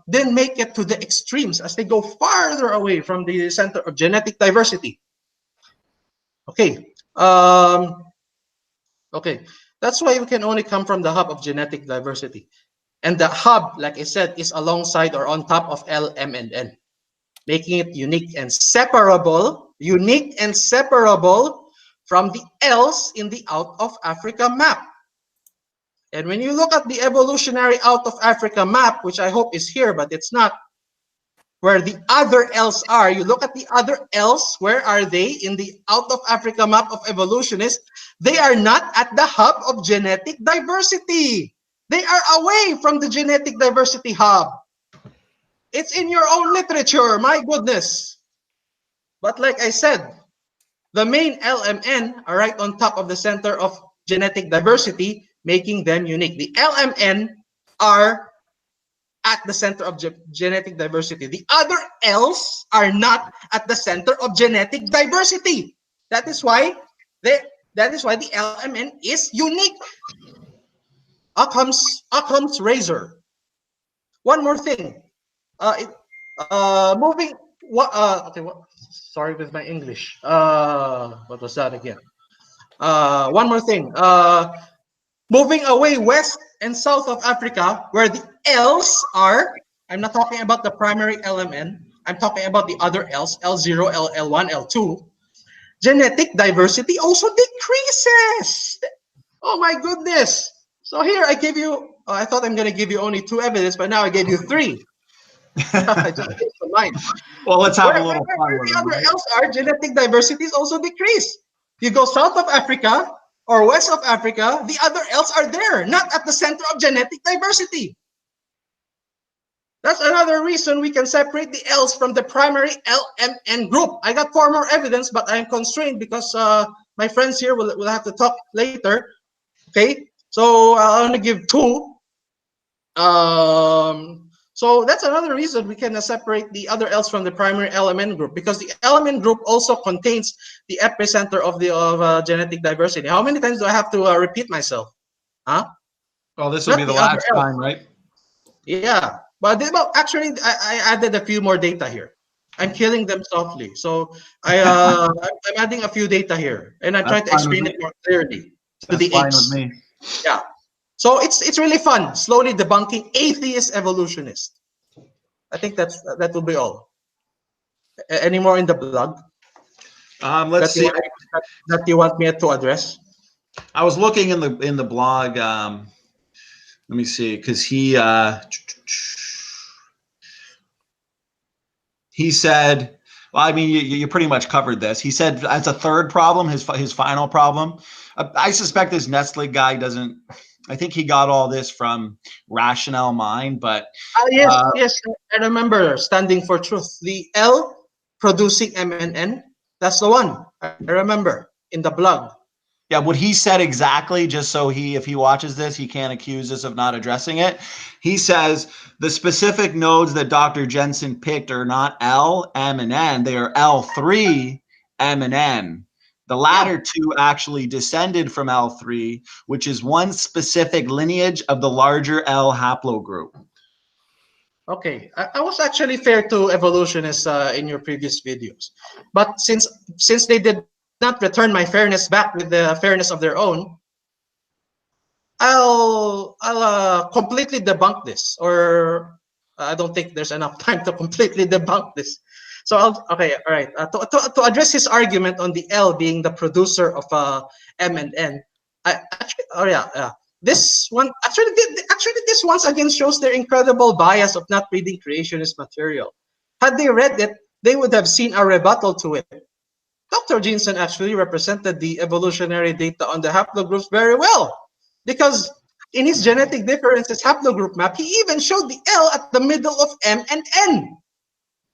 then make it to the extremes as they go farther away from the center of genetic diversity. Okay. Okay. That's why we can only come from the hub of genetic diversity. And the hub, like I said, is alongside or on top of L, M, and N, making it unique and separable from the L's in the out of Africa map. And when you look at the evolutionary out of Africa map, which I hope is here, but it's not, where the other L's are, you look at the other L's, where are they in the out of Africa map of evolutionists? They are not at the hub of genetic diversity. They are away from the genetic diversity hub. It's in your own literature, my goodness. But like I said, the main LMN are right on top of the center of genetic diversity, making them unique. The LMN are at the center of genetic diversity. The other L's are not at the center of genetic diversity. That is why the LMN is unique. Occam's razor. One more thing. Moving. Okay. Sorry with my English. What was that again? One more thing. Moving away west and south of Africa, where the L's are, I'm not talking about the primary LMN, I'm talking about the other L's, L0, L1, L2. Genetic diversity also decreases. Oh my goodness. So here I give you, I thought I'm going to give you only 2 evidence, but now I gave you 3. I just changed my mind. Well, let's have a Where little fun with the them, other right? L's are, genetic diversity is also decreased. You go south of Africa or west of Africa, the other L's are there, not at the center of genetic diversity. That's another reason we can separate the L's from the primary LMN group. I got 4 more evidence, but I'm constrained because my friends here will have to talk later. Okay, so I'll only give 2. So that's another reason we can separate the other L's from the primary LMN group, because the LMN group also contains the epicenter of the genetic diversity. How many times do I have to repeat myself? Huh? Well, this will Not be the other last L's. time, right? Yeah, but actually, I added a few more data here. I'm killing them softly. So I'm adding a few data here, and I'm trying to That's fine with explain me. it more clearly to That's the fine apes. with me. Yeah. So it's really fun, slowly debunking atheist evolutionists. I think that will be all. Any more in the blog Let's see. that you want me to address? I was looking in the blog. Let me see, because he said, well, I mean, you pretty much covered this. He said as a third problem, his final problem. I suspect this Nesslig guy doesn't. I think he got all this from Ration alMind, but Yes, I remember standing for truth. The L producing MNN. That's the one. I remember in the blog. yeah, what he said exactly, just so if he watches this, he can't accuse us of not addressing it. He says the specific nodes that Dr. Jensen picked are not L, M, and N. They are L3, M, and N. The latter two actually descended from L3, which is one specific lineage of the larger L haplogroup. Okay, I was actually fair to evolutionists in your previous videos, but since they did not return my fairness back with the fairness of their own, I'll completely debunk this, or I don't think there's enough time to completely debunk this. So okay, all right. To address his argument on the L being the producer of M and N, this one actually this once again shows their incredible bias of not reading creationist material. Had they read it, they would have seen a rebuttal to it. Dr. Jensen actually represented the evolutionary data on the haplogroups very well, because in his genetic differences haplogroup map, he even showed the L at the middle of M and N.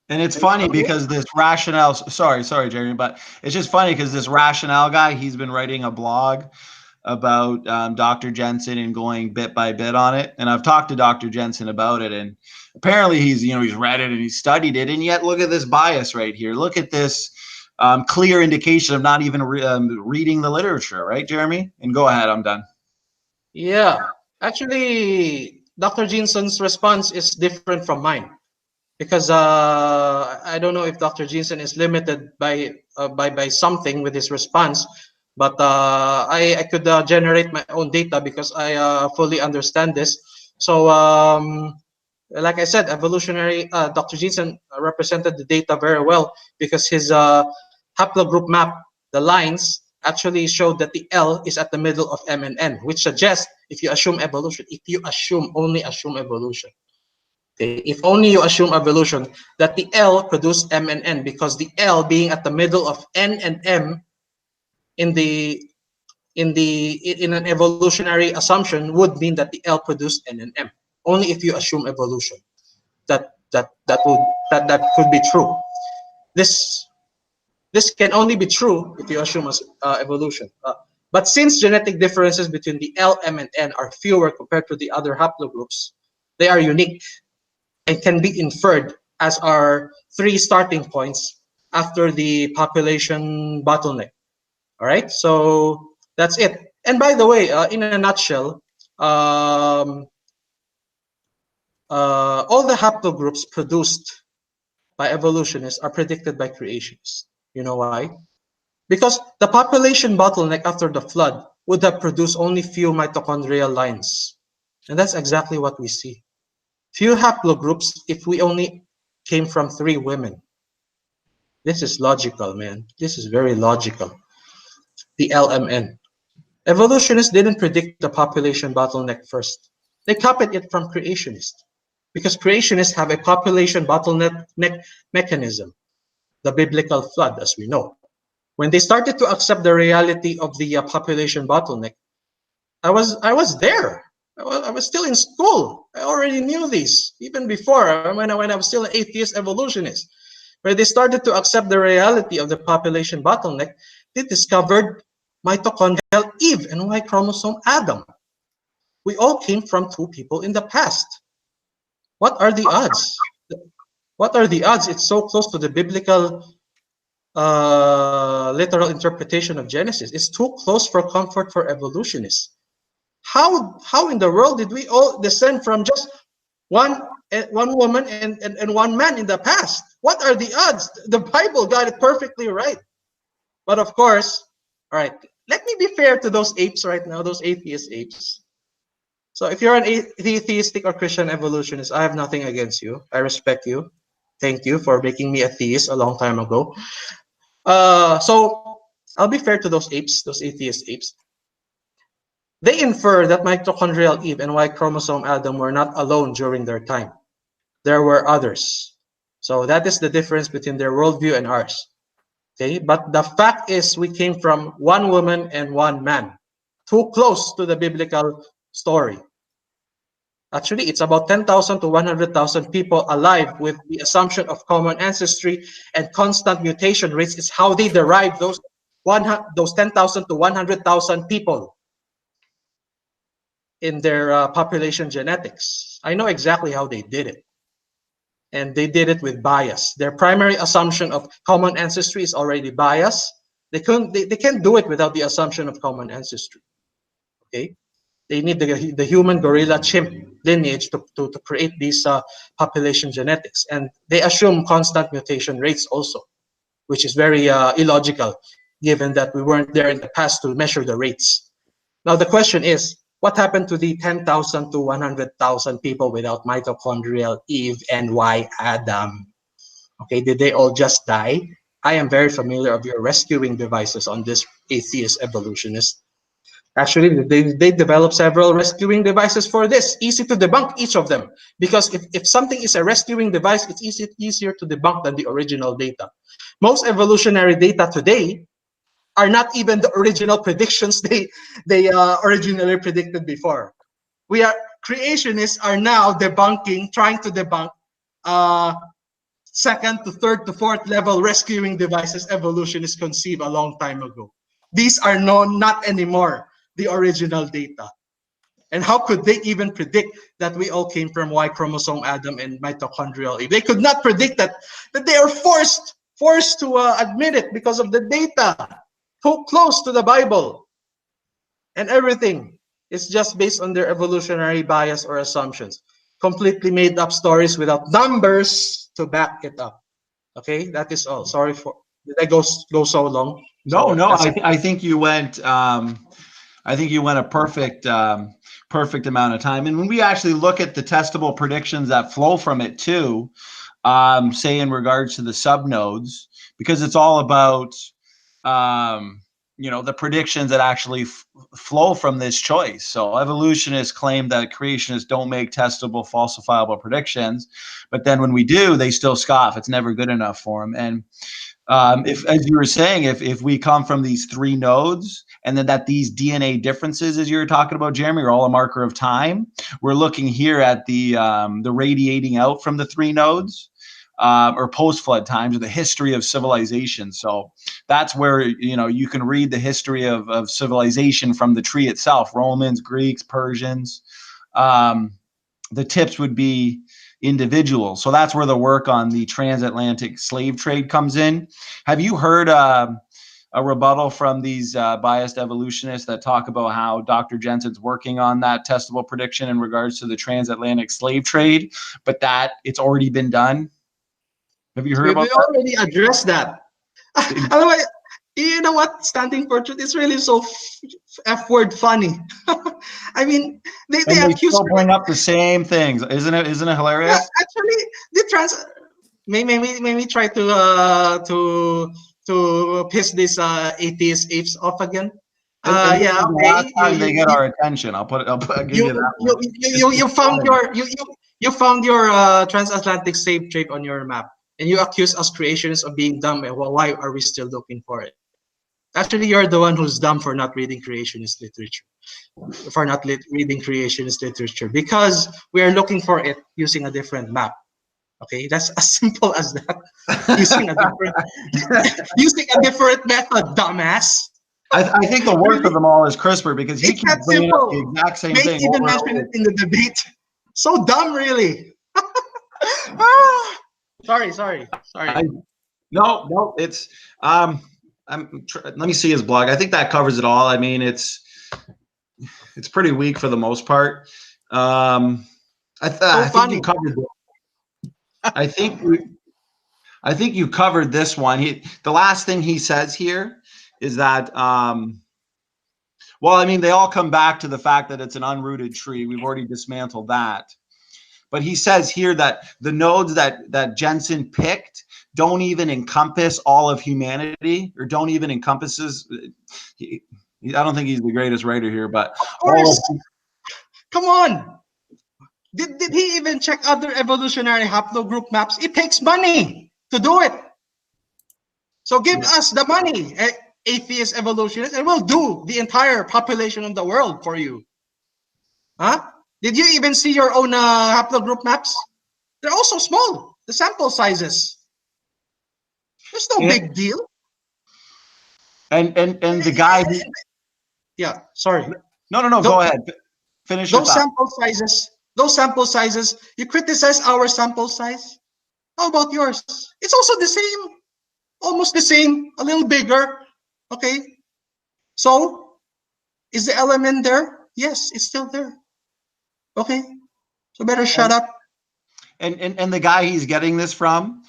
And it's funny because this rationale, sorry, Jeremy, but it's just funny because this rationale guy, he's been writing a blog about Dr. Jensen and going bit by bit on it. And I've talked to Dr. Jensen about it, and apparently he's read it and he's studied it. And yet look at this bias right here. Look at this clear indication of not even reading the literature, right, Jeremy? And go ahead, I'm done. Yeah, actually, Dr. Jensen's response is different from mine, because I don't know if Dr. Jensen is limited by something with his response, but I could generate my own data because I fully understand this. So like I said, evolutionary Dr. Jensen represented the data very well, because his haplogroup map, the lines actually showed that the L is at the middle of M and N, which suggests, if you assume evolution, only assume evolution. Okay, if only you assume evolution, that the L produced M and N, because the L being at the middle of N and M in an evolutionary assumption would mean that the L produced N and M. Only if you assume evolution, that could be true. This can only be true if you assume evolution. But since genetic differences between the L, M, and N are fewer compared to the other haplogroups, they are unique and can be inferred as our 3 starting points after the population bottleneck. All right, so that's it. And by the way, in a nutshell, all the haplogroups produced by evolutionists are predicted by creationists. You know why? Because the population bottleneck after the flood would have produced only few mitochondrial lines. And that's exactly what we see. Few haplogroups if we only came from 3 women. This is logical, man. This is very logical. The LMN. Evolutionists didn't predict the population bottleneck first. They copied it from creationists. Because creationists have a population bottleneck mechanism, the biblical flood, as we know. When they started to accept the reality of the population bottleneck, I was there. I was still in school. I already knew this even before when I was still an atheist evolutionist. When they started to accept the reality of the population bottleneck, they discovered mitochondrial Eve and Y chromosome Adam. We all came from 2 people in the past. What are the odds? What are the odds? It's so close to the biblical literal interpretation of Genesis. It's too close for comfort for evolutionists. How in the world did we all descend from just one woman and 1 man in the past? What are the odds? The Bible got it perfectly right. But of course, all right, let me be fair to those apes right now, those atheist apes. So if you're an atheistic or Christian evolutionist, I have nothing against you. I respect you. Thank you for making me a theist a long time ago. So I'll be fair to those apes, those atheist apes. They infer that mitochondrial Eve and Y chromosome Adam were not alone during their time. There were others. So that is the difference between their worldview and ours. Okay, but the fact is we came from 1 woman and 1 man. Too close to the biblical story. Actually, it's about 10,000 to 100,000 people alive with the assumption of common ancestry and constant mutation rates is how they derive those 10,000 to 100,000 people in their population genetics. I know exactly how they did it. And they did it with bias. Their primary assumption of common ancestry is already biased. They can't do it without the assumption of common ancestry. Okay? They need the human gorilla chimp lineage to create these population genetics. And they assume constant mutation rates also, which is very illogical given that we weren't there in the past to measure the rates. Now the question is, what happened to the 10,000 to 100,000 people without mitochondrial Eve and Y Adam? Okay, did they all just die? I am very familiar of your rescuing devices on this atheist evolutionist. Actually, they developed several rescuing devices for this. Easy to debunk each of them. Because if something is a rescuing device, it's easier to debunk than the original data. Most evolutionary data today are not even the original predictions they originally predicted before. Creationists are now debunking, trying to debunk 2nd to 3rd to 4th level rescuing devices evolutionists conceived a long time ago. These are not anymore the original data. And how could they even predict that we all came from Y chromosome Adam and mitochondrial Eve? They could not predict that they are forced to admit it because of the data. Too close to the Bible. And everything is just based on their evolutionary bias or assumptions. Completely made up stories without numbers to back it up. Okay, that is all. Sorry for did I go so long? No, So no. that's I think you went. I think you went a perfect amount of time. And when we actually look at the testable predictions that flow from it too, say in regards to the subnodes, because it's all about the predictions that actually flow from this choice. So evolutionists claim that creationists don't make testable, falsifiable predictions, but then when we do, they still scoff. It's never good enough for them. And if, as you were saying, if we come from these 3 nodes, and then that these DNA differences, as you were talking about, Jeremy, are all a marker of time, we're looking here at the radiating out from the 3 nodes. Or post-flood times, or the history of civilization. So that's where you can read the history of civilization from the tree itself. Romans, Greeks, Persians. The tips would be individuals. So that's where the work on the transatlantic slave trade comes in. Have you heard a rebuttal from these biased evolutionists that talk about how Dr. Jensen's working on that testable prediction in regards to the transatlantic slave trade, but that it's already been done? Have you heard about we that? already addressed that. Otherwise, You know what? Standing for truth is really so F-word funny. I mean, they And they accuse still bring up the same things, isn't it? Isn't it yeah, hilarious? actually, the trans. Maybe try to piss these atheist apes off again. And this Yeah, is the okay. last time they get our attention. I'll give You you that you one. you found your transatlantic slave trade on your map, and you accuse us creationists of being dumb. And well, why are we still looking for it? Actually, you're the one who's dumb for not reading creationist literature, reading creationist literature, because we are looking for it using a different map. Okay, that's as simple as that. using a different method, dumbass. I think the worst of them all is CRISPR because he It's keeps that bringing up the simple. exact same May thing even over and mention it over. in the debate. So dumb, really. Ah, sorry. No, it's let me see his blog. I think that covers it all. I mean, it's pretty weak for the most part. So I think you funny. covered it. I think I think you covered this one. The last thing he says here is that well, I mean, they all come back to the fact that it's an unrooted tree. We've already dismantled that. But he says here that the nodes that Jensen picked don't even encompass all of humanity, or don't even encompasses. I don't think he's the greatest writer here, but Of course. Come on. Did he even check other evolutionary haplogroup maps? It takes money to do it. So give us the money, atheist evolutionists, and we'll do the entire population of the world for you. Huh? Did you even see your own haplogroup maps? They're also small. The sample sizes. There's no big deal. And the guy who, yeah, sorry. no, go ahead. Finish your Those thought. sample sizes, you criticize our sample size. How about yours? It's also the same. Almost the same, a little bigger. Okay. So, is the element there? Yes, it's still there. Okay. So better shut up. And the guy he's getting this from,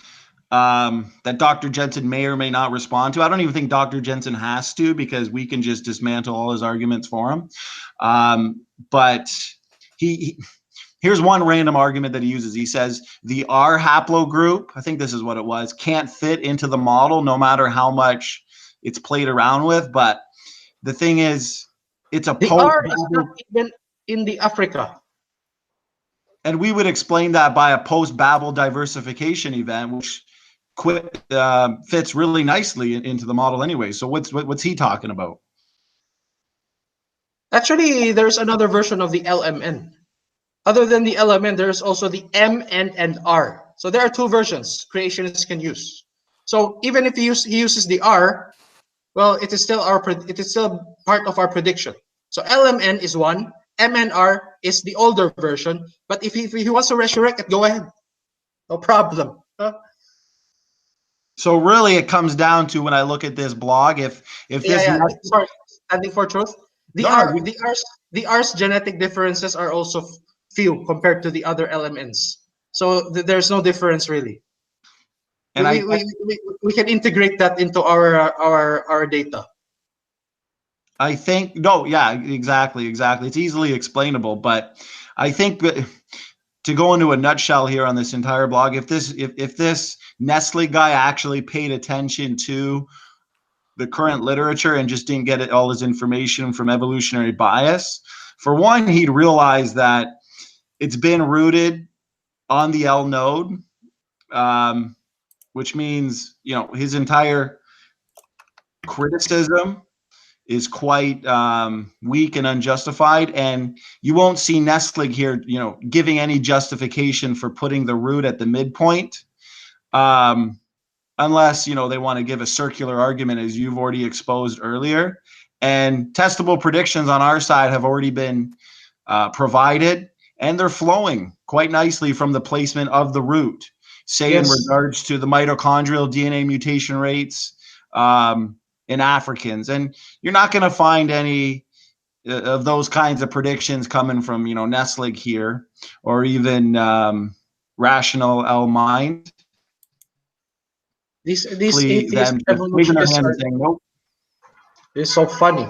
that Dr. Jensen may or may not respond to. I don't even think Dr. Jensen has to, because we can just dismantle all his arguments for him. But here's one random argument that he uses. He says the R haplogroup, I think this is what it was, can't fit into the model no matter how much it's played around with. But the thing is, it's a The post. R is not even in the Africa. And we would explain that by a post-Babel diversification event, which fits really nicely into the model anyway. So what's he talking about? Actually, there's another version of the LMN. Other than the LMN, there's also the MN and R. So there are two versions creationists can use. So even if he uses the R, well, it is still part of our prediction. So LMN is one, MNR is the older version. But if he wants to resurrect it, go ahead, no problem. So really, it comes down to, when I look at this blog, if this Sorry, standing for truth. The R's genetic differences are also few compared to the other LMNs. So there's no difference really. And we can integrate that into our data. I think exactly. It's easily explainable, but I think to go into a nutshell here on this entire blog, if this Nesslig guy actually paid attention to the current literature and just didn't get all his information from evolutionary bias, for one, he'd realize that it's been rooted on the L node, which means, his entire criticism is quite weak and unjustified, and you won't see Nesslig here, giving any justification for putting the root at the midpoint, unless they want to give a circular argument, as you've already exposed earlier. And testable predictions on our side have already been provided, and they're flowing quite nicely from the placement of the root, say in regards to the mitochondrial DNA mutation rates in Africans. And you're not going to find any of those kinds of predictions coming from, Nesslig here, or even rational alMind. These atheist evolutionists saying, nope. It's so funny.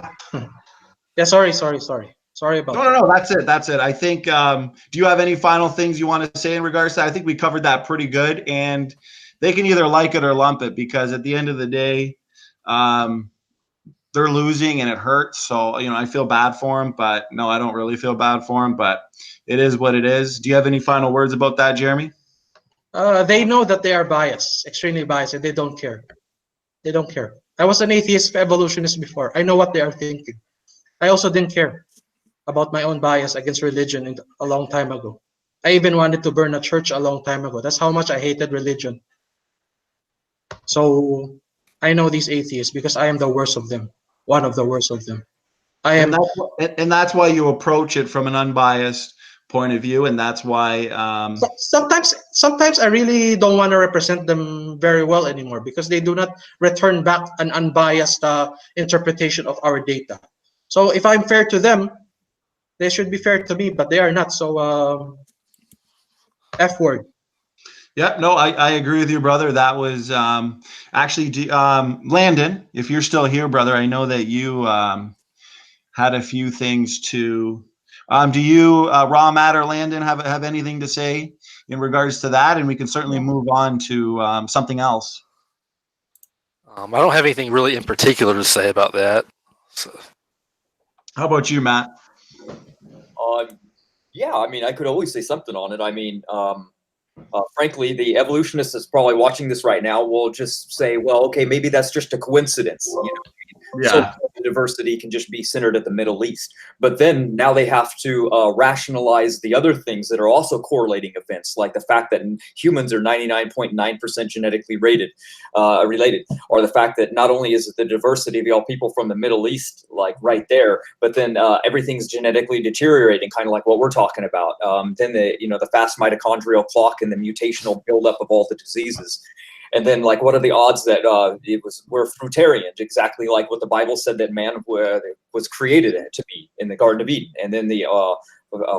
Yeah, sorry about No, that. no, no. That's it. I think. Do you have any final things you want to say in regards to that? I think we covered that pretty good, and they can either like it or lump it, because at the end of the day, they're losing and it hurts. So, I feel bad for them, but no, I don't really feel bad for them, but it is what it is. Do you have any final words about that, Jeremy? They know that they are biased, extremely biased, and they don't care. They don't care. I was an atheist evolutionist before. I know what they are thinking. I also didn't care about my own bias against religion a long time ago. I even wanted to burn a church a long time ago. That's how much I hated religion. So I know these atheists because I am the worst of them. One of the worst of them. I am. And that's why you approach it from an unbiased point of view, and that's why. Sometimes I really don't want to represent them very well anymore because they do not return back an unbiased interpretation of our data. So if I'm fair to them, they should be fair to me, but they are not. So F word. Yeah, no, I agree with you, brother. That was actually Landon. If you're still here, brother, I know that you had a few things to. Do you, Raw Matter, Landon, have anything to say in regards to that? And we can certainly move on to something else. I don't have anything really in particular to say about that. So. How about you, Matt? Yeah, I mean, I could always say something on it. I mean, frankly, the evolutionists that's probably watching this right now will just say, well, okay, maybe that's just a coincidence. Yeah. So the diversity can just be centered at the Middle East. But then now they have to rationalize the other things that are also correlating events, like the fact that humans are 99.9% genetically related, or the fact that not only is it the diversity of all people from the Middle East, like right there, but then everything's genetically deteriorating, kind of like what we're talking about. Then the fast mitochondrial clock and the mutational buildup of all the diseases. And then, like, what are the odds that we're fruitarians, exactly like what the Bible said that man was created to be in the Garden of Eden. And then the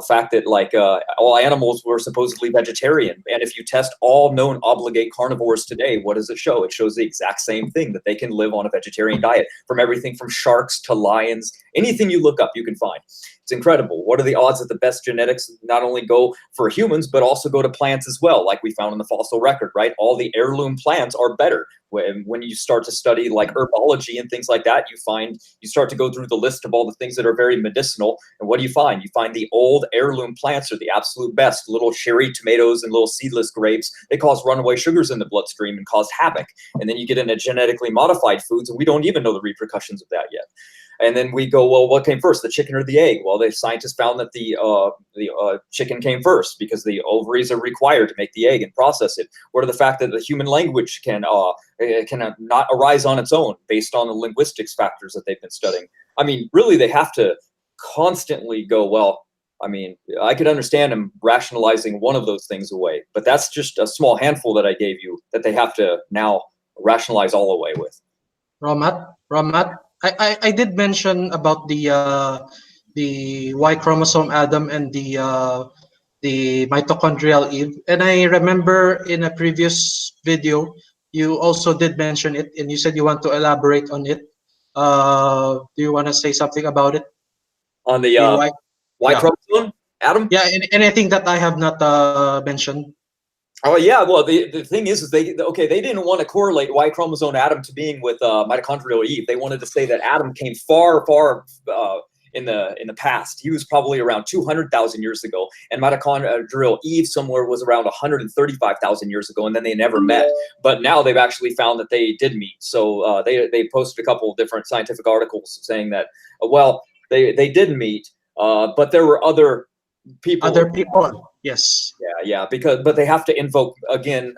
fact that, like, all animals were supposedly vegetarian. And if you test all known obligate carnivores today, what does it show? It shows the exact same thing, that they can live on a vegetarian diet, from everything from sharks to lions. Anything you look up, you can find. It's incredible. What are the odds that the best genetics not only go for humans, but also go to plants as well, like we found in the fossil record, right? All the heirloom plants are better. When you start to study like herbology and things like that, you start to go through the list of all the things that are very medicinal. And what do you find? You find the old heirloom plants are the absolute best. Little cherry tomatoes and little seedless grapes, they cause runaway sugars in the bloodstream and cause havoc. And then you get into genetically modified foods, and we don't even know the repercussions of that yet. And then we go, well, what came first, the chicken or the egg? Well, the scientists found that the chicken came first because the ovaries are required to make the egg and process it. What are the fact that the human language can not arise on its own based on the linguistics factors that they've been studying? I mean, really, they have to constantly go, well, I mean, I could understand them rationalizing one of those things away, but that's just a small handful that I gave you that they have to now rationalize all away with. Ramat, I did mention about the Y chromosome Adam and the mitochondrial Eve, and I remember in a previous video you also did mention it, and you said you want to elaborate on it. Do you want to say something about it? On the Y chromosome, Adam? Yeah, anything that I have not mentioned. Oh yeah, well the thing is they didn't want to correlate Y chromosome Adam to being with mitochondrial Eve. They wanted to say that Adam came far in the past. He was probably around 200,000 years ago, and mitochondrial Eve somewhere was around 135,000 years ago, and then they never met. But now they've actually found that they did meet. So they posted a couple of different scientific articles saying that they did meet, but there were other people. Yes. Yeah, but they have to invoke again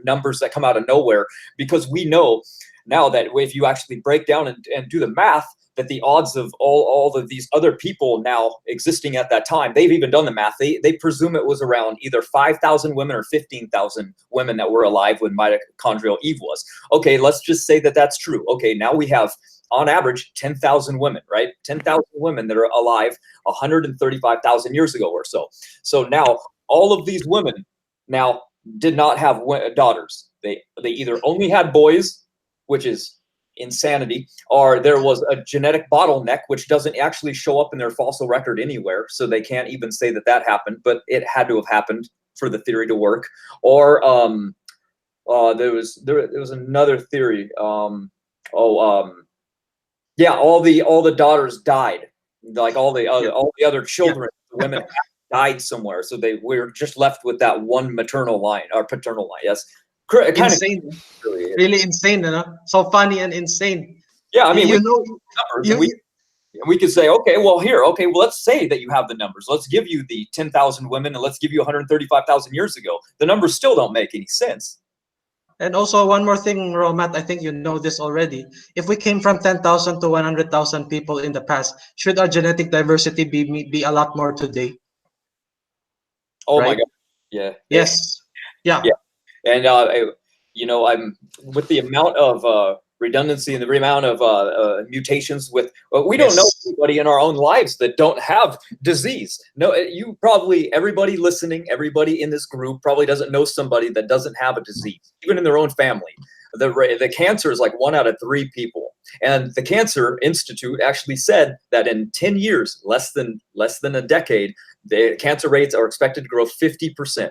numbers that come out of nowhere, because we know now that if you actually break down and do the math, that the odds of all of these other people now existing at that time, they've even done the math. They presume it was around either 5,000 women or 15,000 women that were alive when mitochondrial Eve was. Okay, let's just say that that's true. Okay, now we have on average 10,000 women, right? 10,000 women that are alive 135,000 years ago or so. So now all of these women now did not have daughters. They either only had boys, which is insanity are there was a genetic bottleneck which doesn't actually show up in their fossil record anywhere, so they can't even say that that happened, but it had to have happened for the theory to work. Or there was another theory. Yeah, all the daughters died, like all the other children, the women died somewhere, so they were just left with that one maternal line or paternal line. Yes, kind Insane. Really insane, you know? So funny and insane. Yeah, I mean, you know, numbers, we could say, okay, well, let's say that you have the numbers. Let's give you the 10,000 women, and let's give you 135,000 years ago. The numbers still don't make any sense. And also one more thing, Romat, I think you know this already. If we came from 10,000 to 100,000 people in the past, should our genetic diversity be a lot more today? Oh right? my God! Yeah. Yes. Yeah. And I'm with the amount of redundancy and the amount of mutations. We don't know anybody in our own lives that don't have disease. No, everybody listening, everybody in this group probably doesn't know somebody that doesn't have a disease, even in their own family. The cancer is like 1 out of 3 people, and the Cancer Institute actually said that in 10 years, less than a decade, the cancer rates are expected to grow 50%.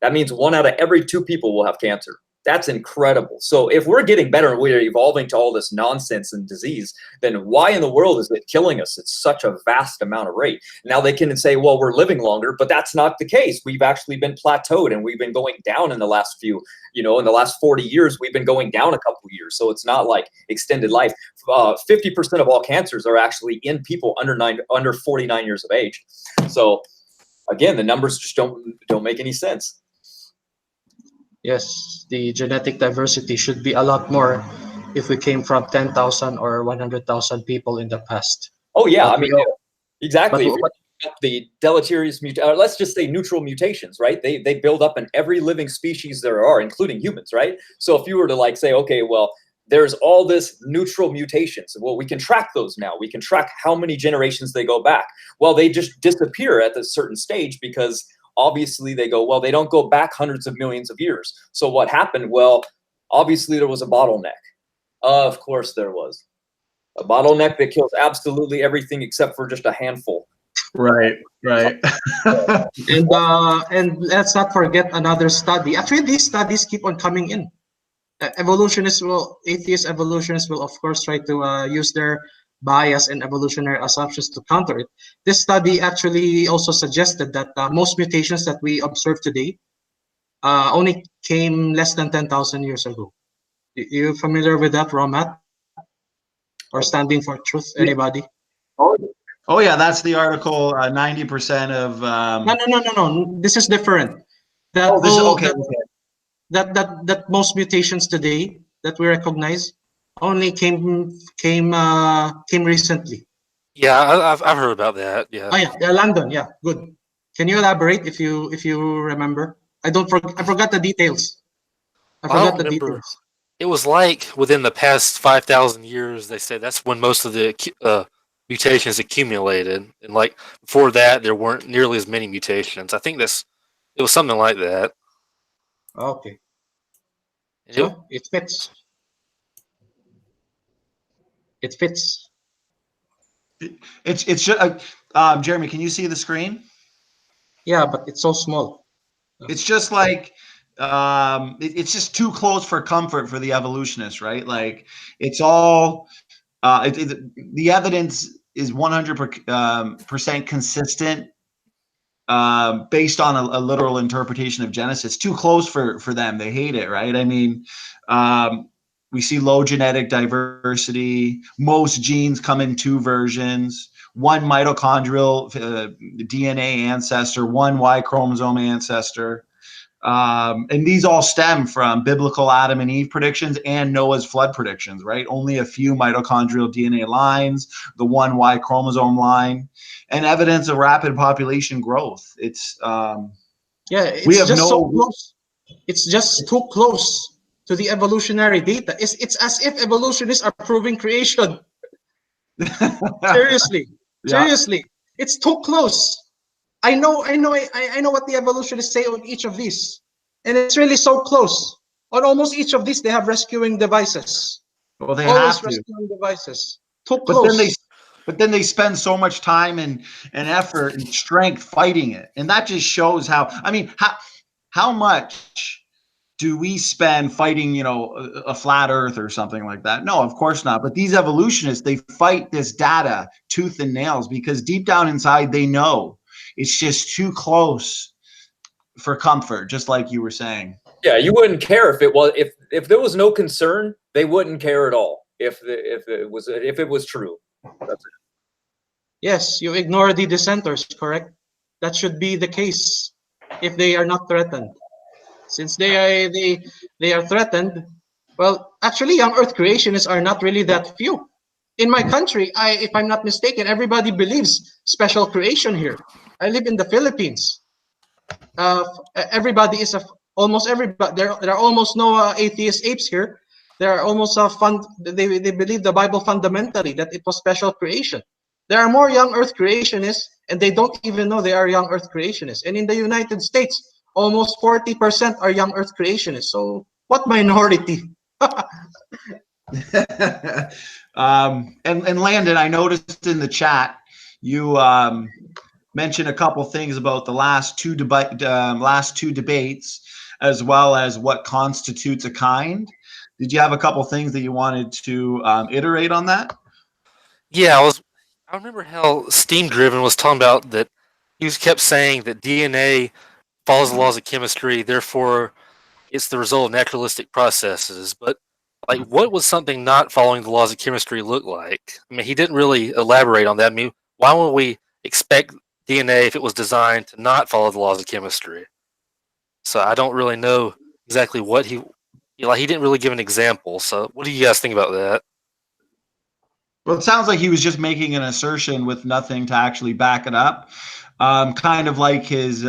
That means 1 out of every 2 people will have cancer. That's incredible. So if we're getting better and we're evolving to all this nonsense and disease, then why in the world is it killing us at such a vast amount of rate? Now they can say, well, we're living longer, but that's not the case. We've actually been plateaued, and we've been going down in the last few, in the last 40 years, we've been going down a couple of years. So it's not like extended life. 50% of all cancers are actually in people under 49 years of age. So again, the numbers just don't make any sense. Yes, the genetic diversity should be a lot more if we came from 10,000 or 100,000 people in the past. Oh yeah, But I mean, exactly. The deleterious let's just say neutral mutations, right? They build up in every living species there are, including humans, right? So if you were to say, okay, well, there's all this neutral mutations. Well, we can track those now. We can track how many generations they go back. Well, they just disappear at a certain stage because obviously they don't go back hundreds of millions of years. So what happened? Well, obviously there was a bottleneck. Of course there was. A bottleneck that kills absolutely everything except for just a handful. Right. And let's not forget another study. Actually, these studies keep on coming in. Atheist evolutionists will of course try to use their bias and evolutionary assumptions to counter it. This study actually also suggested that most mutations that we observe today only came less than 10,000 years ago. You familiar with that, Romat? Or Standing for Truth? Anybody? Oh yeah, that's the article. 90% of. No. This is different. That most mutations today that we recognize only came recently. Yeah, I've heard about that. Yeah. Oh yeah, London. Yeah, good. Can you elaborate if you remember? I forgot the details. I forgot the details. It was like within the past 5,000 years, they said that's when most of the mutations accumulated, and like before that, there weren't nearly as many mutations. I think it was something like that. Okay. So it fits. It fits. It's just Jeremy, can you see the screen? Yeah, but it's so small. It's just like it's just too close for comfort for the evolutionists, right? Like it's all the evidence is 100% consistent based on a literal interpretation of Genesis. Too close for them. They hate it, right? I mean, we see low genetic diversity. Most genes come in 2 versions. 1 mitochondrial DNA ancestor, 1 Y chromosome ancestor. And these all stem from biblical Adam and Eve predictions and Noah's flood predictions, right? Only a few mitochondrial DNA lines, the 1 Y chromosome line, and evidence of rapid population growth. It's so close. It's just too close to the evolutionary data. It's as if evolutionists are proving creation. Seriously. Seriously. It's too close. I know what the evolutionists say on each of these. And it's really so close. On almost each of these, they have rescuing devices. Well, they Always have to. resting on devices. Too But then close. they spend so much time and effort and strength fighting it, and that just shows how. I mean, how much do we spend fighting, you know, a flat Earth or something like that? No, of course not. But these evolutionists, they fight this data tooth and nails because deep down inside they know it's just too close for comfort, just like you were saying. Yeah, you wouldn't care if it was if there was no concern, they wouldn't care at all if it was true. That's it. Yes, you ignore the dissenters, correct? That should be the case if they are not threatened. Since they are threatened, well, actually, young Earth creationists are not really that few. In my country, if I'm not mistaken, everybody believes special creation here. I live in the Philippines. Everybody is almost everybody. There are almost no atheist apes here. There are almost they believe the Bible fundamentally that it was special creation. There are more young Earth creationists, and they don't even know they are young Earth creationists. And in the United States, almost 40% are young Earth creationists. So what minority? And Landon, I noticed in the chat you mentioned a couple things about the last two debates, as well as what constitutes a kind. Did you have a couple things that you wanted to iterate on that? Yeah, I remember how Steam Driven was talking about that. He kept saying that DNA follows the laws of chemistry, therefore it's the result of naturalistic processes. But like, what would something not following the laws of chemistry look like? I mean, he didn't really elaborate on that. I mean, why would we expect DNA if it was designed to not follow the laws of chemistry? So I don't really know exactly what he like. He didn't really give an example. So what do you guys think about that? Well, it sounds like he was just making an assertion with nothing to actually back it up. Kind of like his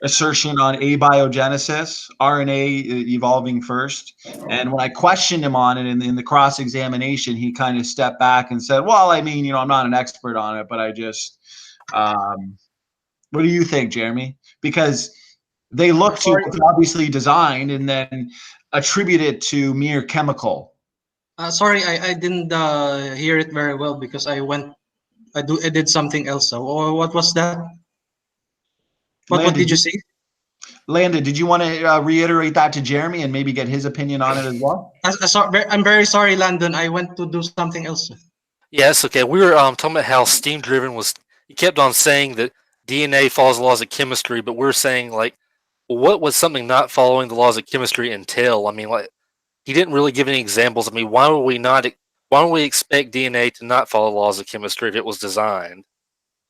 assertion on abiogenesis, RNA evolving first. And when I questioned him on it in the cross-examination, he kind of stepped back and said, well, I mean, you know, I'm not an expert on it, but I just, what do you think, Jeremy? Because they look to what's obviously designed and then attribute it to mere chemical. Sorry, I didn't hear it very well because I did something else. So, what was that? What did you say? Landon, did you want to reiterate that to Jeremy and maybe get his opinion on it as well? I'm very sorry, Landon. I went to do something else. Yes, okay. We were talking about how Steam Driven was. He kept on saying that DNA follows the laws of chemistry, but we're saying like, well, what would something not following the laws of chemistry entail? I mean, like, he didn't really give any examples. I mean, why would we not? Why would we expect DNA to not follow the laws of chemistry if it was designed?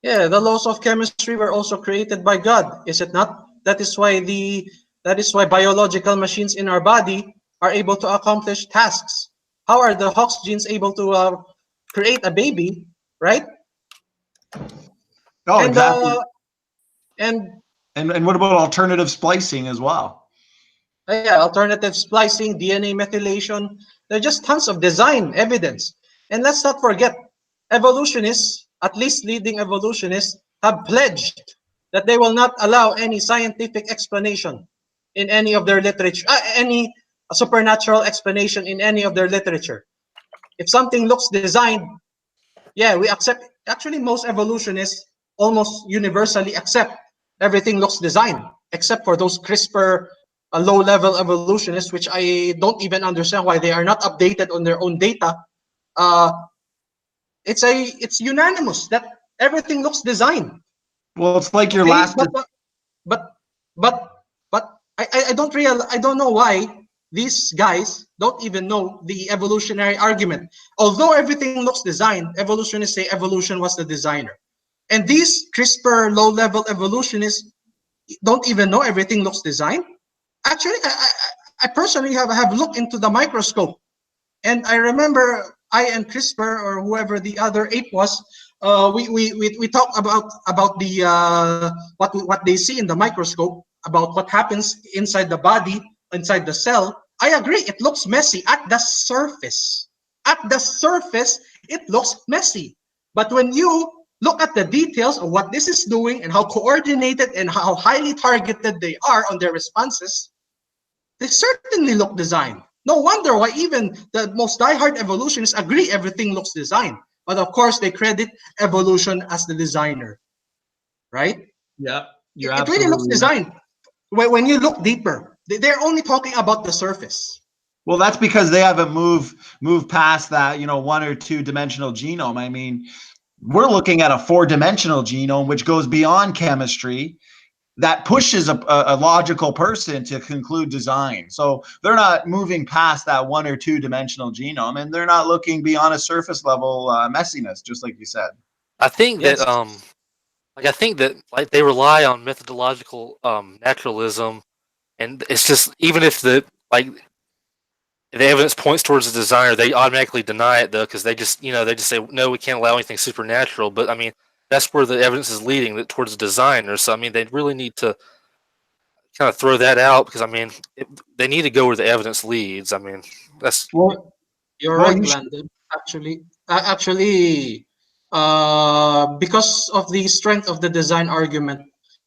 Yeah, the laws of chemistry were also created by God, is it not? That is why biological machines in our body are able to accomplish tasks. How are the Hox genes able to create a baby, right? Oh, and, exactly. And what about alternative splicing as well? Yeah, alternative splicing, DNA methylation. There are just tons of design evidence. And let's not forget, evolutionists, at least leading evolutionists, have pledged that they will not allow any scientific explanation in any of their literature, any supernatural explanation in any of their literature. If something looks designed, yeah, we accept. Actually, most evolutionists almost universally accept everything looks designed, except for those CRISPR low-level evolutionists, which I don't even understand why they are not updated on their own data. It's unanimous that everything looks designed. Well, it's like your last. But I don't know why these guys don't even know the evolutionary argument. Although everything looks designed, evolutionists say evolution was the designer. And these CRISPR low-level evolutionists don't even know everything looks designed. Actually, I personally have looked into the microscope, and I remember I and CRISPR or whoever the other ape was, we talked about the what they see in the microscope, about what happens inside the body, inside the cell. I agree, it looks messy at the surface. At the surface, it looks messy. But when you look at the details of what this is doing and how coordinated and how highly targeted they are on their responses, they certainly look designed. No wonder why even the most diehard evolutionists agree everything looks designed. But of course, they credit evolution as the designer, right? Yeah, you're It really looks absolutely right. designed. When you look deeper, they're only talking about the surface. Well, that's because they haven't moved past that, 1 or 2 dimensional genome. I mean, we're looking at a 4-dimensional genome, which goes beyond chemistry, that pushes a logical person to conclude design. So they're not moving past that 1 or 2 dimensional genome, and they're not looking beyond a surface level messiness, just like you said. I think Yes. that I think that like they rely on methodological naturalism, and it's just even if the evidence points towards the designer, they automatically deny it though because they just say no, we can't allow anything supernatural. But I mean that's where the evidence is leading towards the designer. So I mean they really need to kind of throw that out because I mean they need to go where the evidence leads. I mean that's Well, You're well, right, Landon. Actually, because of the strength of the design argument,